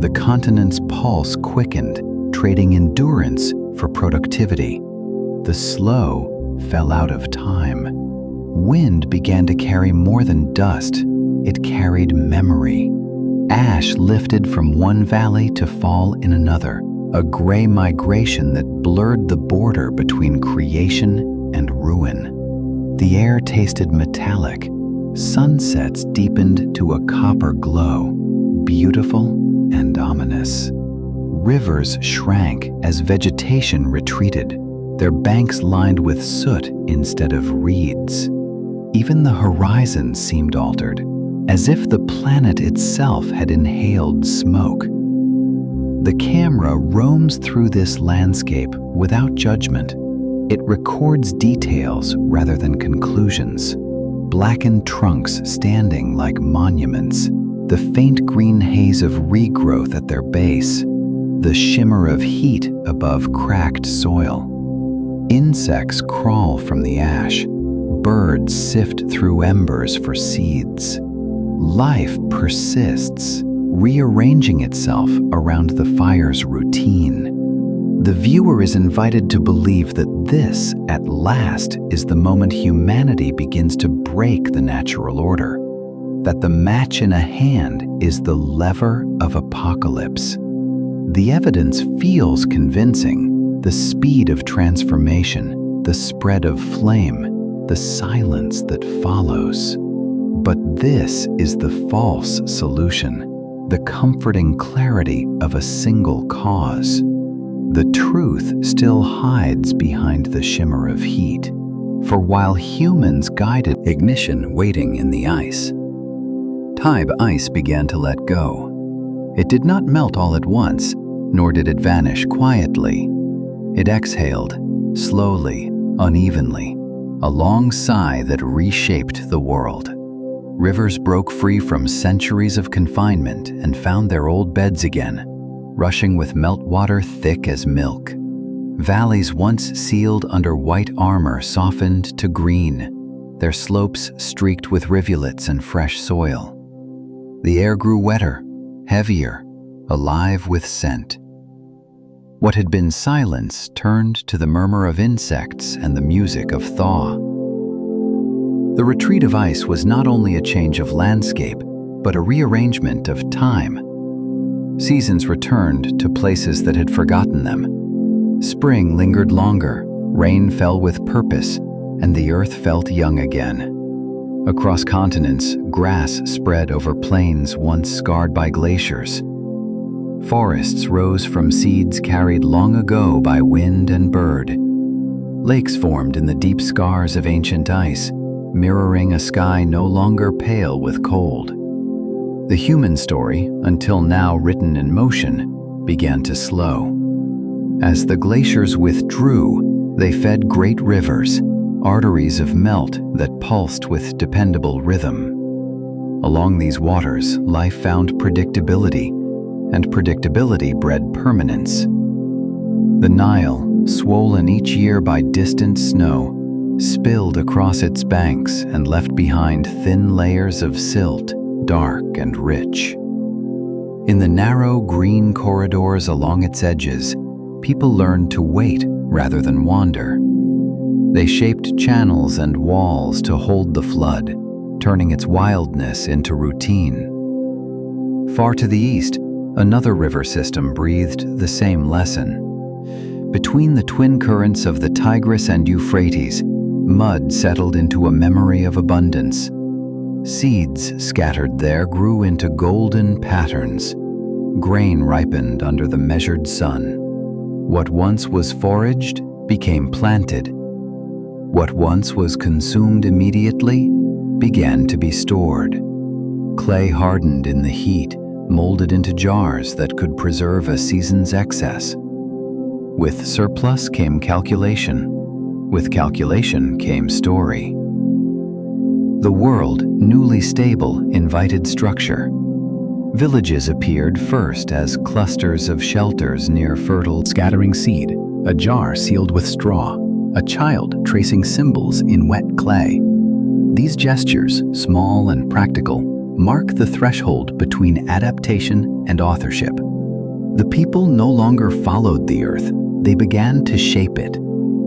The continent's pulse quickened, trading endurance for productivity. The slow fell out of time. Wind began to carry more than dust. It carried memory. Ash lifted from one valley to fall in another, a gray migration that blurred the border between creation and ruin. The air tasted metallic. Sunsets deepened to a copper glow, beautiful and ominous. Rivers shrank as vegetation retreated, their banks lined with soot instead of reeds. Even the horizon seemed altered, as if the planet itself had inhaled smoke. The camera roams through this landscape without judgment. It records details rather than conclusions. Blackened trunks standing like monuments, the faint green haze of regrowth at their base, the shimmer of heat above cracked soil. Insects crawl from the ash. Birds sift through embers for seeds. Life persists, rearranging itself around the fire's routine. The viewer is invited to believe that this, at last, is the moment humanity begins to break the natural order, that the match in a hand is the lever of apocalypse. The evidence feels convincing: the speed of transformation, the spread of flame, the silence that follows. But this is the false solution, the comforting clarity of a single cause. The truth still hides behind the shimmer of heat. For while humans guided ignition waiting in the ice, Tybe ice began to let go. It did not melt all at once, nor did it vanish quietly. It exhaled, slowly, unevenly, a long sigh that reshaped the world. Rivers broke free from centuries of confinement and found their old beds again, rushing with meltwater thick as milk. Valleys once sealed under white armor softened to green, their slopes streaked with rivulets and fresh soil. The air grew wetter, heavier, alive with scent. What had been silence turned to the murmur of insects and the music of thaw. The retreat of ice was not only a change of landscape, but a rearrangement of time. Seasons returned to places that had forgotten them. Spring lingered longer, rain fell with purpose, and the earth felt young again. Across continents, grass spread over plains once scarred by glaciers. Forests rose from seeds carried long ago by wind and bird. Lakes formed in the deep scars of ancient ice, mirroring a sky no longer pale with cold. The human story, until now written in motion, began to slow. As the glaciers withdrew, they fed great rivers, arteries of melt that pulsed with dependable rhythm. Along these waters, life found predictability, and predictability bred permanence. The Nile, swollen each year by distant snow, spilled across its banks and left behind thin layers of silt, dark and rich. In the narrow green corridors along its edges, people learned to wait rather than wander. They shaped channels and walls to hold the flood, turning its wildness into routine. Far to the east, another river system breathed the same lesson. Between the twin currents of the Tigris and Euphrates, mud settled into a memory of abundance. Seeds scattered there grew into golden patterns. Grain ripened under the measured sun. What once was foraged became planted. What once was consumed immediately began to be stored. Clay hardened in the heat, molded into jars that could preserve a season's excess. With surplus came calculation. With calculation came story. The world, newly stable, invited structure. Villages appeared first as clusters of shelters near fertile scattering seed, a jar sealed with straw, a child tracing symbols in wet clay. These gestures, small and practical, mark the threshold between adaptation and authorship. The people no longer followed the earth, they began to shape it,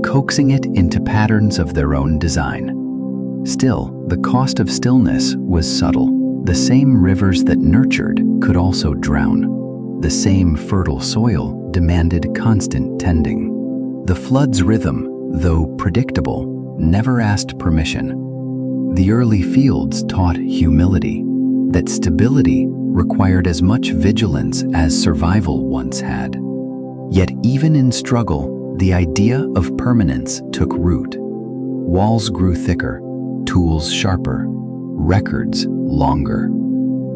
coaxing it into patterns of their own design. Still, the cost of stillness was subtle. The same rivers that nurtured could also drown. The same fertile soil demanded constant tending. The flood's rhythm, though predictable, never asked permission. The early fields taught humility, that stability required as much vigilance as survival once had. Yet even in struggle, the idea of permanence took root. Walls grew thicker, tools sharper, records longer.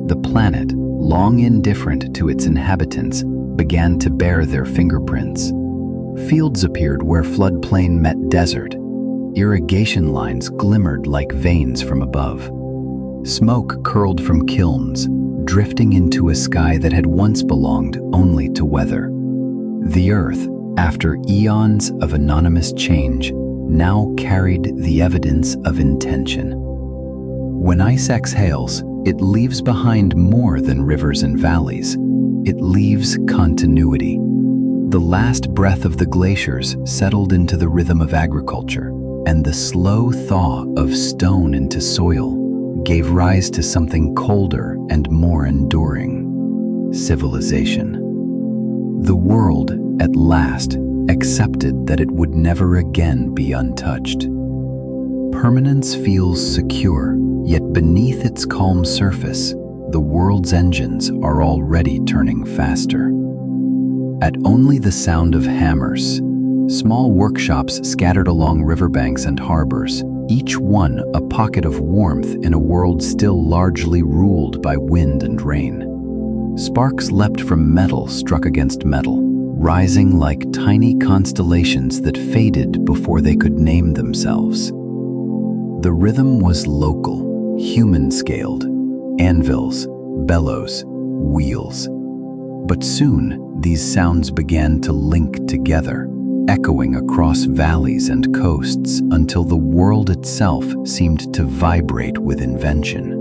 The planet, long indifferent to its inhabitants, began to bear their fingerprints. Fields appeared where floodplain met desert. Irrigation lines glimmered like veins from above. Smoke curled from kilns, drifting into a sky that had once belonged only to weather. The Earth, after eons of anonymous change, now carried the evidence of intention. When ice exhales, it leaves behind more than rivers and valleys. It leaves continuity. The last breath of the glaciers settled into the rhythm of agriculture, and the slow thaw of stone into soil gave rise to something colder and more enduring: civilization. The world, at last, accepted that it would never again be untouched. Permanence feels secure, yet beneath its calm surface, the world's engines are already turning faster. At only the sound of hammers, small workshops scattered along riverbanks and harbors, each one a pocket of warmth in a world still largely ruled by wind and rain. Sparks leapt from metal struck against metal, rising like tiny constellations that faded before they could name themselves. The rhythm was local, human-scaled: anvils, bellows, wheels. But soon, these sounds began to link together, echoing across valleys and coasts until the world itself seemed to vibrate with invention.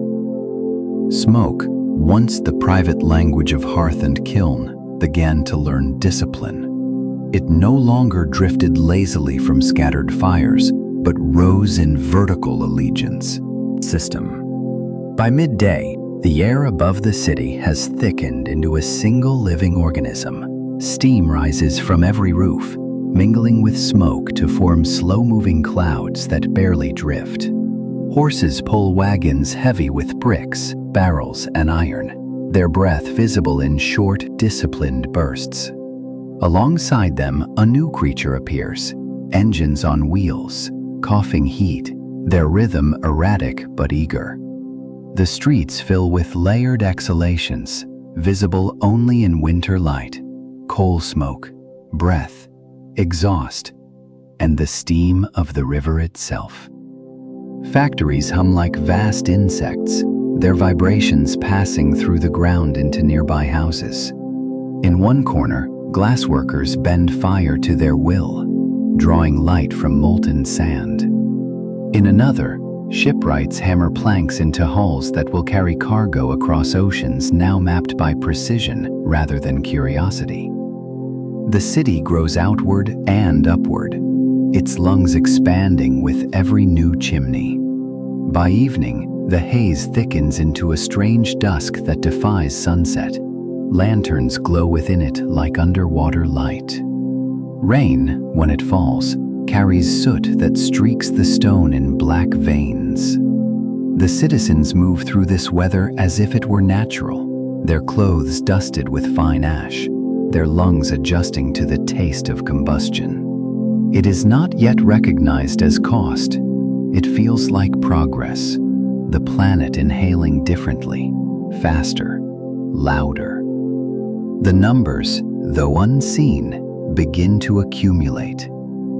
Smoke, once the private language of hearth and kiln, began to learn discipline. It no longer drifted lazily from scattered fires, but rose in vertical allegiance. System. By midday, the air above the city has thickened into a single living organism. Steam rises from every roof, mingling with smoke to form slow-moving clouds that barely drift. Horses pull wagons heavy with bricks, barrels, and iron, their breath visible in short, disciplined bursts. Alongside them, a new creature appears: engines on wheels, coughing heat, their rhythm erratic but eager. The streets fill with layered exhalations, visible only in winter light: coal smoke, breath, exhaust, and the steam of the river itself. Factories hum like vast insects, their vibrations passing through the ground into nearby houses. In one corner, glassworkers bend fire to their will, drawing light from molten sand. In another, shipwrights hammer planks into hulls that will carry cargo across oceans now mapped by precision rather than curiosity. The city grows outward and upward, its lungs expanding with every new chimney. By evening, the haze thickens into a strange dusk that defies sunset. Lanterns glow within it like underwater light. Rain, when it falls, carries soot that streaks the stone in black veins. The citizens move through this weather as if it were natural, their clothes dusted with fine ash, their lungs adjusting to the taste of combustion. It is not yet recognized as cost. It feels like progress, the planet inhaling differently, faster, louder. The numbers, though unseen, begin to accumulate.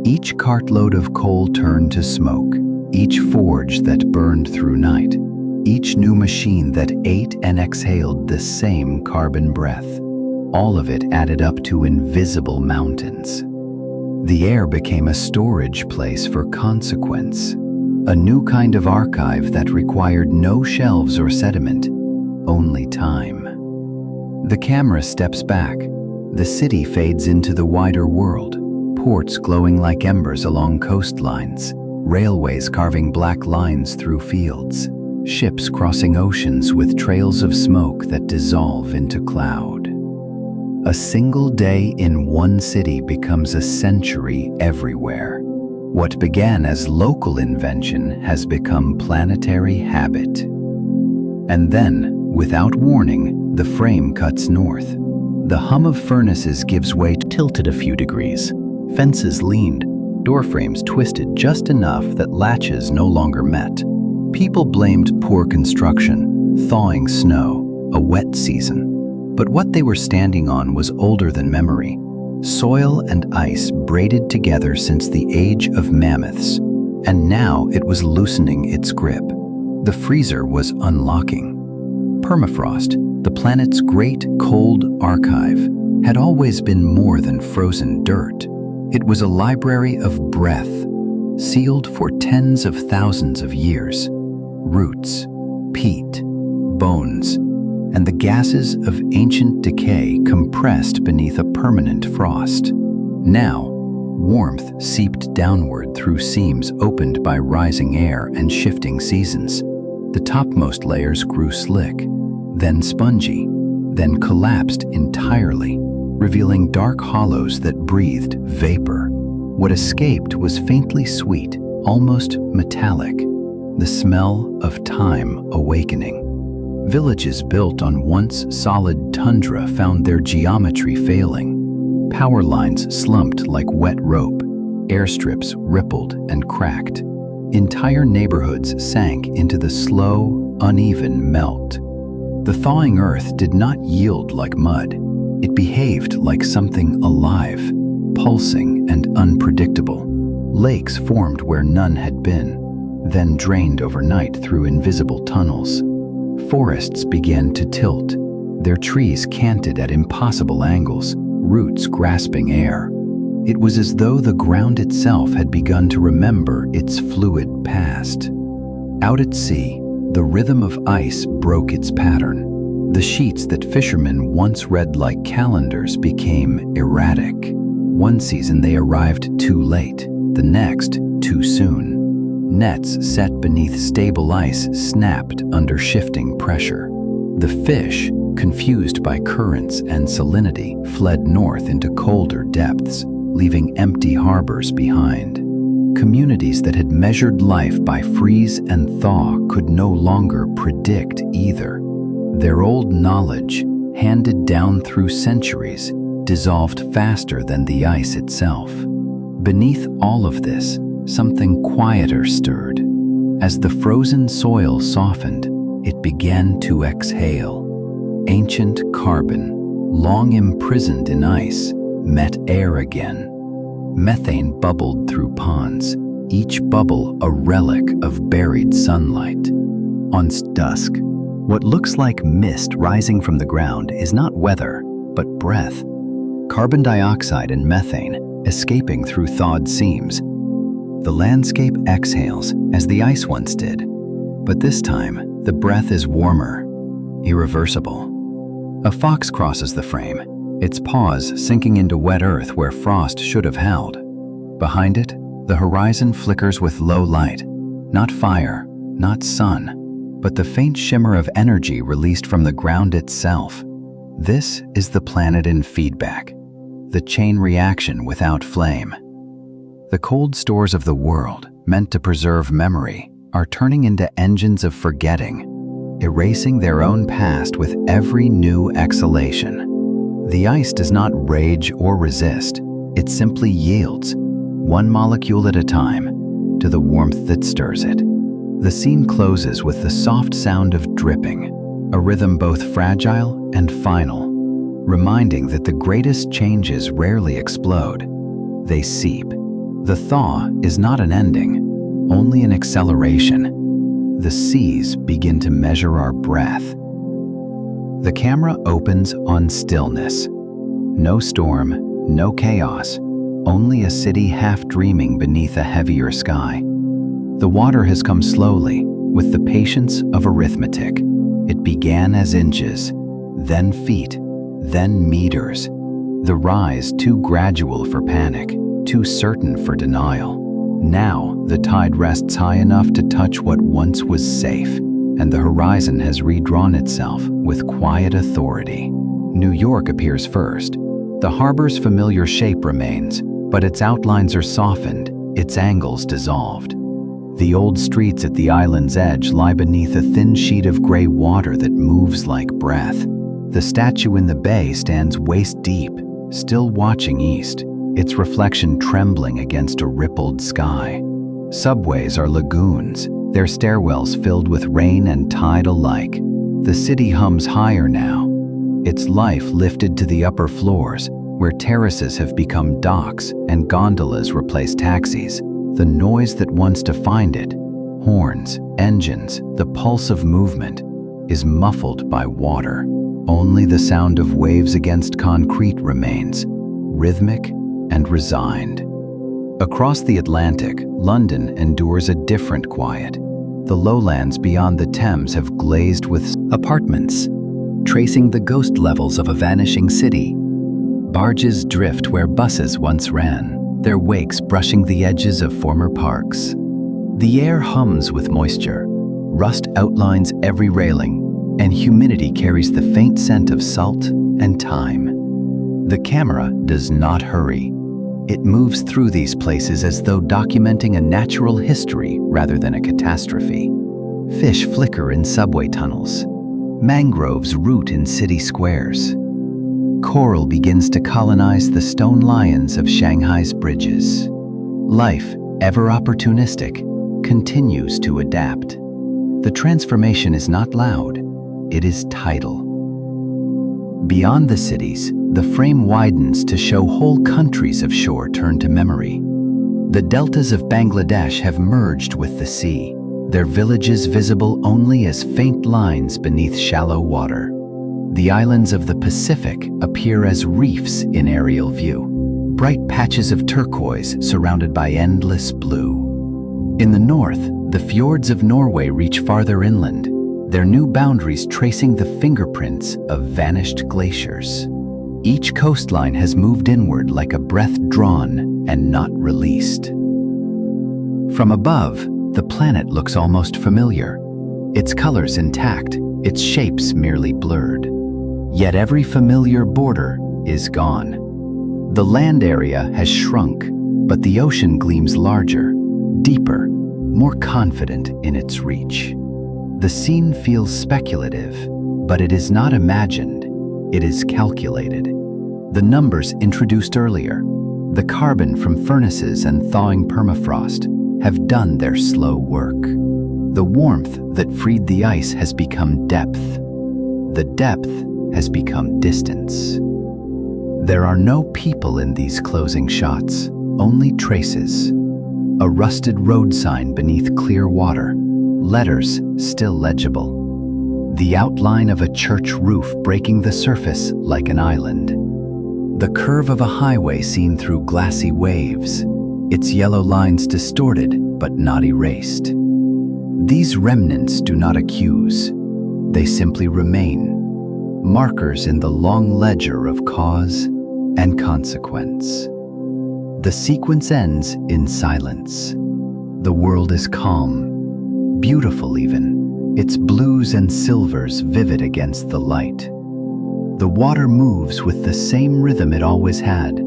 Each cartload of coal turned to smoke, each forge that burned through night, each new machine that ate and exhaled the same carbon breath. All of it added up to invisible mountains. The air became a storage place for consequence, a new kind of archive that required no shelves or sediment, only time. The camera steps back. The city fades into the wider world, ports glowing like embers along coastlines, railways carving black lines through fields, ships crossing oceans with trails of smoke that dissolve into cloud. A single day in one city becomes a century everywhere. What began as local invention has become planetary habit. And then, without warning, the frame cuts north. The hum of furnaces gives way, tilted a few degrees. Fences leaned, door frames twisted just enough that latches no longer met. People blamed poor construction, thawing snow, a wet season. But what they were standing on was older than memory. Soil and ice braided together since the age of mammoths, and now it was loosening its grip. The freezer was unlocking. Permafrost, the planet's great cold archive, had always been more than frozen dirt. It was a library of breath, sealed for tens of thousands of years. Roots, peat, bones, and the gases of ancient decay compressed beneath a permanent frost. Now, warmth seeped downward through seams opened by rising air and shifting seasons. The topmost layers grew slick, then spongy, then collapsed entirely, revealing dark hollows that breathed vapor. What escaped was faintly sweet, almost metallic, the smell of time awakening. Villages built on once solid tundra found their geometry failing. Power lines slumped like wet rope. Airstrips rippled and cracked. Entire neighborhoods sank into the slow, uneven melt. The thawing earth did not yield like mud. It behaved like something alive, pulsing and unpredictable. Lakes formed where none had been, then drained overnight through invisible tunnels. Forests began to tilt. Their trees canted at impossible angles, roots grasping air. It was as though the ground itself had begun to remember its fluid past. Out at sea, the rhythm of ice broke its pattern. The sheets that fishermen once read like calendars became erratic. One season they arrived too late, the next too soon. Nets set beneath stable ice snapped under shifting pressure. The fish, confused by currents and salinity, fled north into colder depths, leaving empty harbors behind. Communities that had measured life by freeze and thaw could no longer predict either. Their old knowledge, handed down through centuries, dissolved faster than the ice itself. Beneath all of this, something quieter stirred. As the frozen soil softened, it began to exhale. Ancient carbon, long imprisoned in ice, met air again. Methane bubbled through ponds, each bubble a relic of buried sunlight. On dusk, what looks like mist rising from the ground is not weather, but breath. Carbon dioxide and methane escaping through thawed seams. The landscape exhales as the ice once did, but this time the breath is warmer, irreversible. A fox crosses the frame, its paws sinking into wet earth where frost should have held. Behind it, the horizon flickers with low light, not fire, not sun, but the faint shimmer of energy released from the ground itself. This is the planet in feedback, the chain reaction without flame. The cold stores of the world, meant to preserve memory, are turning into engines of forgetting, erasing their own past with every new exhalation. The ice does not rage or resist, it simply yields, one molecule at a time, to the warmth that stirs it. The scene closes with the soft sound of dripping, a rhythm both fragile and final, reminding that the greatest changes rarely explode, they seep. The thaw is not an ending, only an acceleration. The seas begin to measure our breath. The camera opens on stillness. No storm, no chaos, only a city half dreaming beneath a heavier sky. The water has come slowly, with the patience of arithmetic. It began as inches, then feet, then meters. The rise too gradual for panic, too certain for denial. Now, the tide rests high enough to touch what once was safe, and the horizon has redrawn itself with quiet authority. New York appears first. The harbor's familiar shape remains, but its outlines are softened, its angles dissolved. The old streets at the island's edge lie beneath a thin sheet of gray water that moves like breath. The statue in the bay stands waist-deep, still watching east, its reflection trembling against a rippled sky. Subways are lagoons, their stairwells filled with rain and tide alike. The city hums higher now, its life lifted to the upper floors, where terraces have become docks and gondolas replace taxis. The noise that once defined it, horns, engines, the pulse of movement, is muffled by water. Only the sound of waves against concrete remains, rhythmic and resigned. Across the Atlantic, London endures a different quiet. The lowlands beyond the Thames have glazed with apartments, tracing the ghost levels of a vanishing city. Barges drift where buses once ran, their wakes brushing the edges of former parks. The air hums with moisture, rust outlines every railing, and humidity carries the faint scent of salt and time. The camera does not hurry. It moves through these places as though documenting a natural history rather than a catastrophe. Fish flicker in subway tunnels. Mangroves root in city squares. Coral begins to colonize the stone lions of Shanghai's bridges. Life, ever opportunistic, continues to adapt. The transformation is not loud, it is tidal. Beyond the cities, the frame widens to show whole countries of shore turn to memory. The deltas of Bangladesh have merged with the sea, their villages visible only as faint lines beneath shallow water. The islands of the Pacific appear as reefs in aerial view, bright patches of turquoise surrounded by endless blue. In the north, the fjords of Norway reach farther inland, their new boundaries tracing the fingerprints of vanished glaciers. Each coastline has moved inward like a breath drawn and not released. From above, the planet looks almost familiar, its colors intact, its shapes merely blurred. Yet every familiar border is gone. The land area has shrunk, but the ocean gleams larger, deeper, more confident in its reach. The scene feels speculative, but it is not imagined, it is calculated. The numbers introduced earlier, the carbon from furnaces and thawing permafrost, have done their slow work. The warmth that freed the ice has become depth. The depth has become distance. There are no people in these closing shots, only traces. A rusted road sign beneath clear water, letters still legible. The outline of a church roof breaking the surface like an island. The curve of a highway seen through glassy waves, its yellow lines distorted but not erased. These remnants do not accuse, they simply remain, markers in the long ledger of cause and consequence. The sequence ends in silence. The world is calm, beautiful even, its blues and silvers vivid against the light. The water moves with the same rhythm it always had,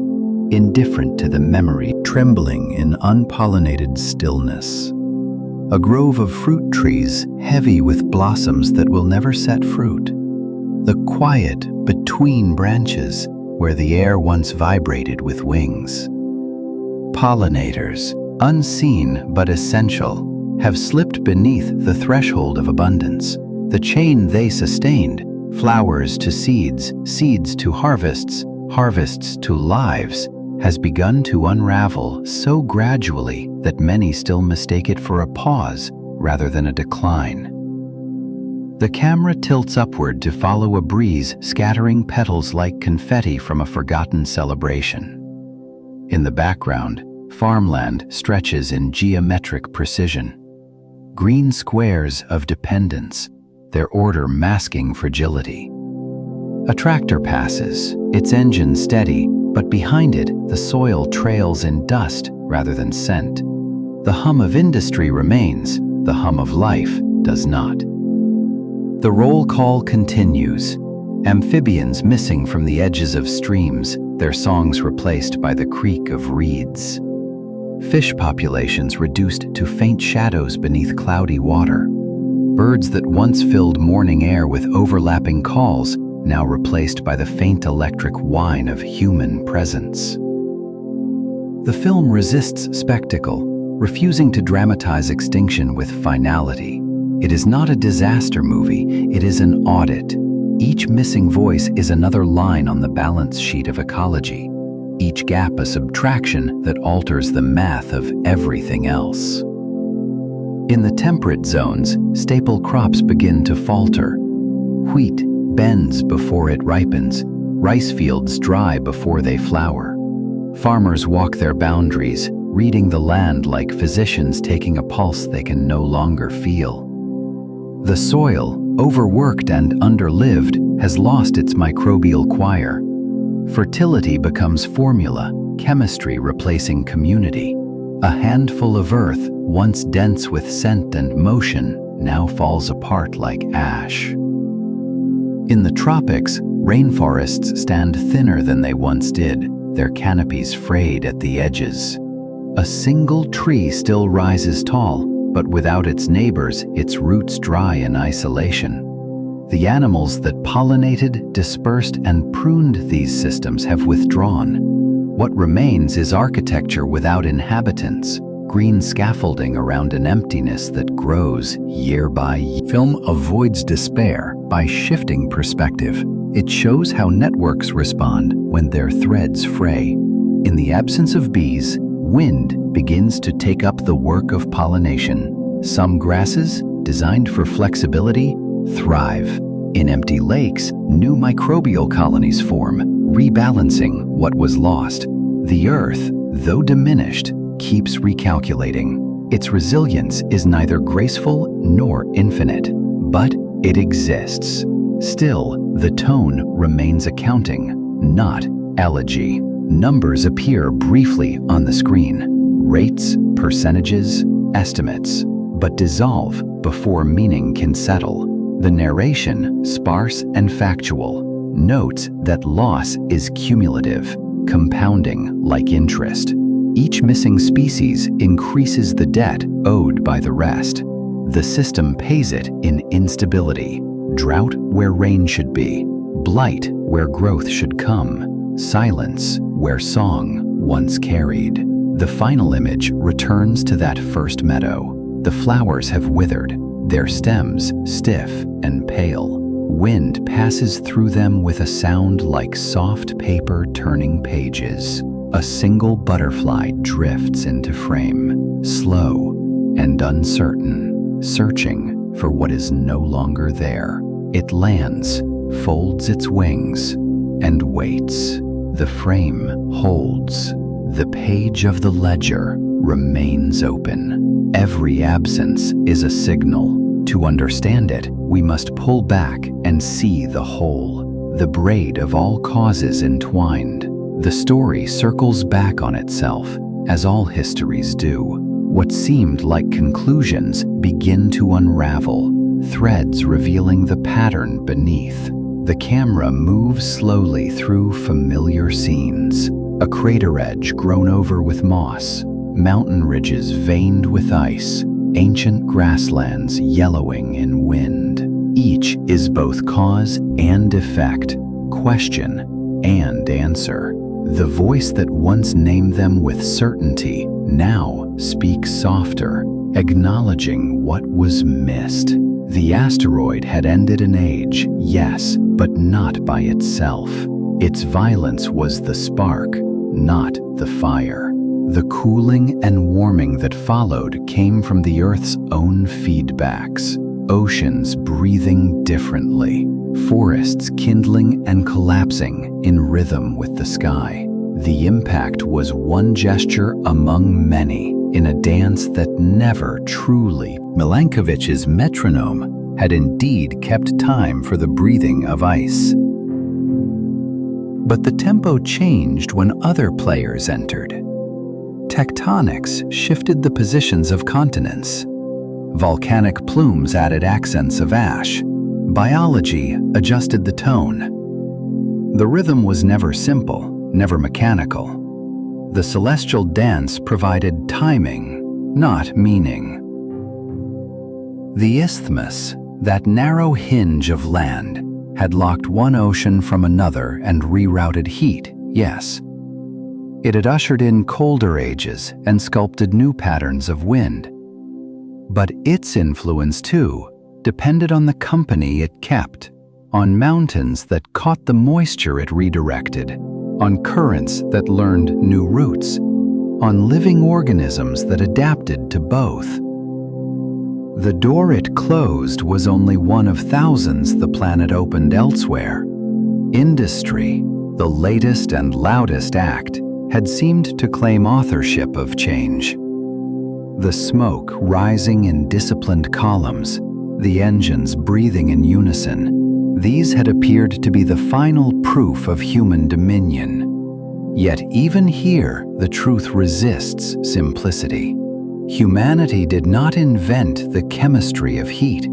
indifferent to the memory, trembling in unpollinated stillness. A grove of fruit trees, heavy with blossoms that will never set fruit. The quiet between branches, where the air once vibrated with wings. Pollinators, unseen but essential, have slipped beneath the threshold of abundance. The chain they sustained, flowers to seeds, seeds to harvests, harvests to lives, has begun to unravel so gradually that many still mistake it for a pause rather than a decline. The camera tilts upward to follow a breeze scattering petals like confetti from a forgotten celebration. In the background, farmland stretches in geometric precision. Green squares of dependence, their order masking fragility. A tractor passes, its engine steady, but behind it, the soil trails in dust rather than scent. The hum of industry remains, the hum of life does not. The roll call continues. Amphibians missing from the edges of streams, their songs replaced by the creak of reeds. Fish populations reduced to faint shadows beneath cloudy water. Birds that once filled morning air with overlapping calls, now replaced by the faint electric whine of human presence. The film resists spectacle, refusing to dramatize extinction with finality. It is not a disaster movie, it is an audit. Each missing voice is another line on the balance sheet of ecology. Each gap a subtraction that alters the math of everything else. In the temperate zones, staple crops begin to falter. Wheat bends before it ripens. Rice fields dry before they flower. Farmers walk their boundaries, reading the land like physicians taking a pulse they can no longer feel. The soil, overworked and underlived, has lost its microbial choir. Fertility becomes formula, chemistry replacing community. A handful of earth, once dense with scent and motion, now falls apart like ash. In the tropics, rainforests stand thinner than they once did, their canopies frayed at the edges. A single tree still rises tall, but without its neighbors, its roots dry in isolation. The animals that pollinated, dispersed, and pruned these systems have withdrawn. What remains is architecture without inhabitants, green scaffolding around an emptiness that grows year by year. Film avoids despair by shifting perspective. It shows how networks respond when their threads fray. In the absence of bees, wind begins to take up the work of pollination. Some grasses, designed for flexibility, thrive. In empty lakes, new microbial colonies form, rebalancing what was lost. The earth, though diminished, keeps recalculating. Its resilience is neither graceful nor infinite, but it exists. Still, the tone remains accounting, not elegy. Numbers appear briefly on the screen. Rates, percentages, estimates, but dissolve before meaning can settle. The narration, sparse and factual, notes that loss is cumulative, compounding like interest. Each missing species increases the debt owed by the rest. The system pays it in instability, drought where rain should be, blight where growth should come, silence where song once carried. The final image returns to that first meadow. The flowers have withered, their stems stiff and pale. Wind passes through them with a sound like soft paper turning pages. A single butterfly drifts into frame, slow and uncertain, searching for what is no longer there. It lands, folds its wings, and waits. The frame holds. The page of the ledger remains open. Every absence is a signal. To understand it, we must pull back and see the whole, the braid of all causes entwined. The story circles back on itself, as all histories do. What seemed like conclusions begin to unravel, threads revealing the pattern beneath. The camera moves slowly through familiar scenes. A crater edge grown over with moss, mountain ridges veined with ice, ancient grasslands yellowing in wind. Each is both cause and effect, question and answer. The voice that once named them with certainty now speaks softer, acknowledging what was missed. The asteroid had ended an age, yes, but not by itself. Its violence was the spark, not the fire. The cooling and warming that followed came from the Earth's own feedbacks. Oceans breathing differently, forests kindling and collapsing in rhythm with the sky. The impact was one gesture among many in a dance that never truly. Milankovitch's metronome had indeed kept time for the breathing of ice. But the tempo changed when other players entered. Tectonics shifted the positions of continents. Volcanic plumes added accents of ash. Biology adjusted the tone. The rhythm was never simple, never mechanical. The celestial dance provided timing, not meaning. The isthmus, that narrow hinge of land, had locked one ocean from another and rerouted heat, yes. It had ushered in colder ages and sculpted new patterns of wind. But its influence, too, depended on the company it kept, on mountains that caught the moisture it redirected, on currents that learned new routes, on living organisms that adapted to both. The door it closed was only one of thousands the planet opened elsewhere. Industry, the latest and loudest act, had seemed to claim authorship of change. The smoke rising in disciplined columns, the engines breathing in unison, these had appeared to be the final proof of human dominion. Yet even here, the truth resists simplicity. Humanity did not invent the chemistry of heat.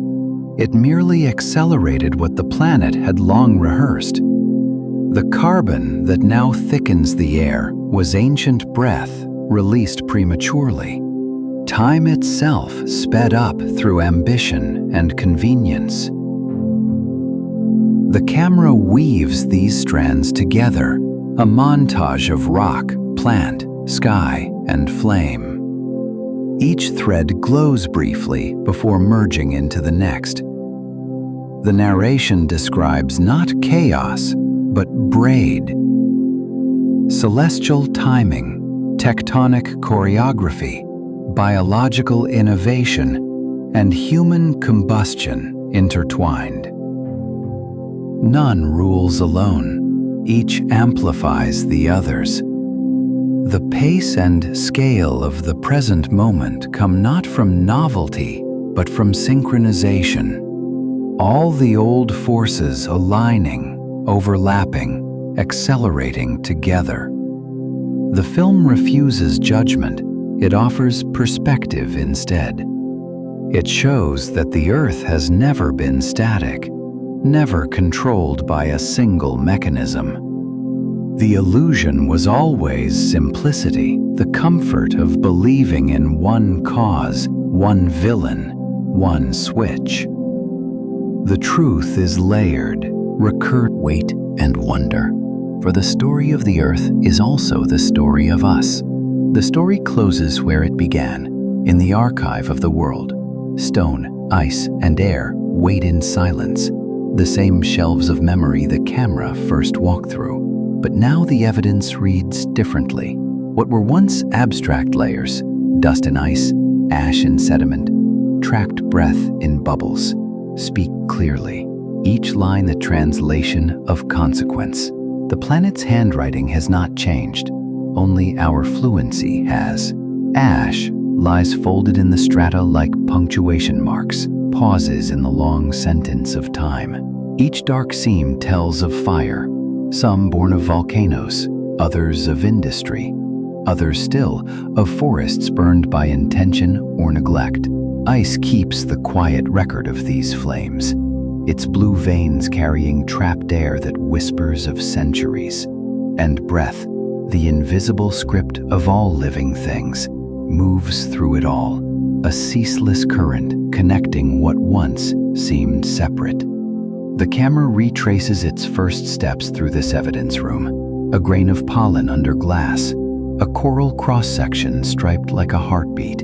It merely accelerated what the planet had long rehearsed. The carbon that now thickens the air was ancient breath released prematurely. Time itself sped up through ambition and convenience. The camera weaves these strands together, a montage of rock, plant, sky, and flame. Each thread glows briefly before merging into the next. The narration describes not chaos, but braid. Celestial timing, tectonic choreography, biological innovation, and human combustion intertwined. None rules alone. Each amplifies the others. The pace and scale of the present moment come not from novelty, but from synchronization. All the old forces aligning, overlapping, accelerating together. The film refuses judgment. It offers perspective instead. It shows that the Earth has never been static, never controlled by a single mechanism. The illusion was always simplicity, the comfort of believing in one cause, one villain, one switch. The truth is layered, recurrent, wait and wonder. For the story of the Earth is also the story of us. The story closes where it began, in the archive of the world. Stone, ice, and air wait in silence, the same shelves of memory the camera first walked through. But now the evidence reads differently. What were once abstract layers, dust and ice, ash and sediment, tracked breath in bubbles, speak clearly, each line the translation of consequence. The planet's handwriting has not changed, only our fluency has. Ash lies folded in the strata like punctuation marks, pauses in the long sentence of time. Each dark seam tells of fire, some born of volcanoes, others of industry, others still of forests burned by intention or neglect. Ice keeps the quiet record of these flames, its blue veins carrying trapped air that whispers of centuries. And breath, the invisible script of all living things, moves through it all, a ceaseless current connecting what once seemed separate. The camera retraces its first steps through this evidence room, a grain of pollen under glass, a coral cross-section striped like a heartbeat,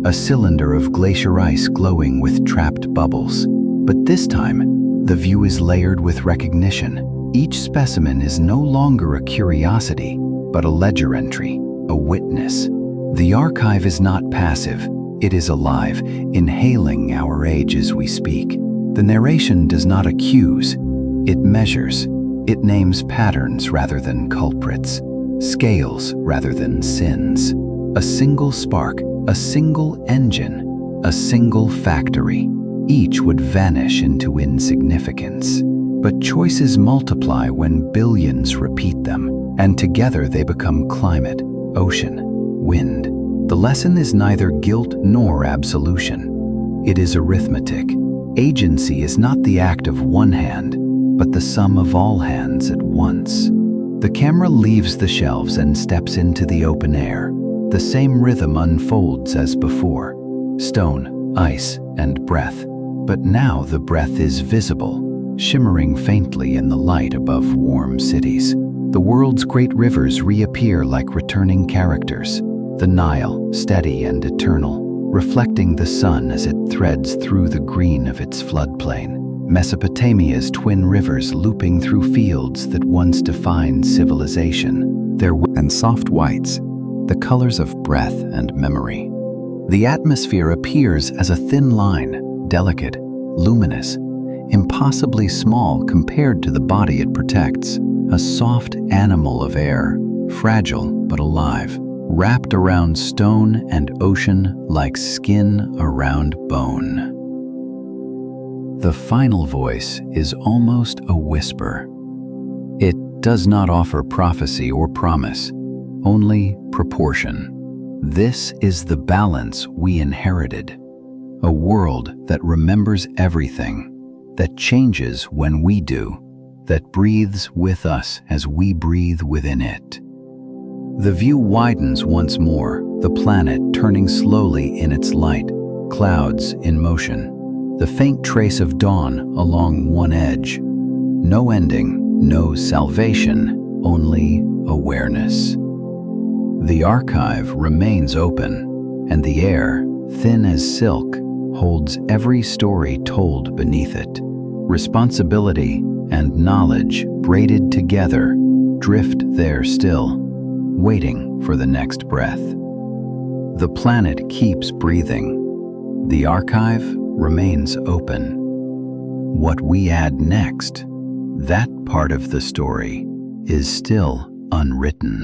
a cylinder of glacier ice glowing with trapped bubbles. But this time, the view is layered with recognition. Each specimen is no longer a curiosity, but a ledger entry, a witness. The archive is not passive, it is alive, inhaling our age as we speak. The narration does not accuse, it measures. It names patterns rather than culprits, scales rather than sins. A single spark, a single engine, a single factory. Each would vanish into insignificance. But choices multiply when billions repeat them, and together they become climate, ocean, wind. The lesson is neither guilt nor absolution. It is arithmetic. Agency is not the act of one hand, but the sum of all hands at once. once. The camera leaves the shelves and steps into the open air. The same rhythm unfolds as before: stone, ice, and breath. But now the breath is visible, shimmering faintly in the light above warm cities. The world's great rivers reappear like returning characters. The Nile, steady and eternal, reflecting the sun as it threads through the green of its floodplain. Mesopotamia's twin rivers looping through fields that once defined civilization. And soft whites, the colors of breath and memory. The atmosphere appears as a thin line, delicate, luminous, impossibly small compared to the body it protects. A soft animal of air, fragile but alive, wrapped around stone and ocean like skin around bone. The final voice is almost a whisper. It does not offer prophecy or promise, only proportion. This is the balance we inherited. A world that remembers everything, that changes when we do, that breathes with us as we breathe within it. The view widens once more, the planet turning slowly in its light, clouds in motion, the faint trace of dawn along one edge. No ending, no salvation, only awareness. The archive remains open, and the air, thin as silk, holds every story told beneath it. Responsibility and knowledge, braided together, drift there still, waiting for the next breath. The planet keeps breathing. The archive remains open. What we add next, that part of the story, is still unwritten.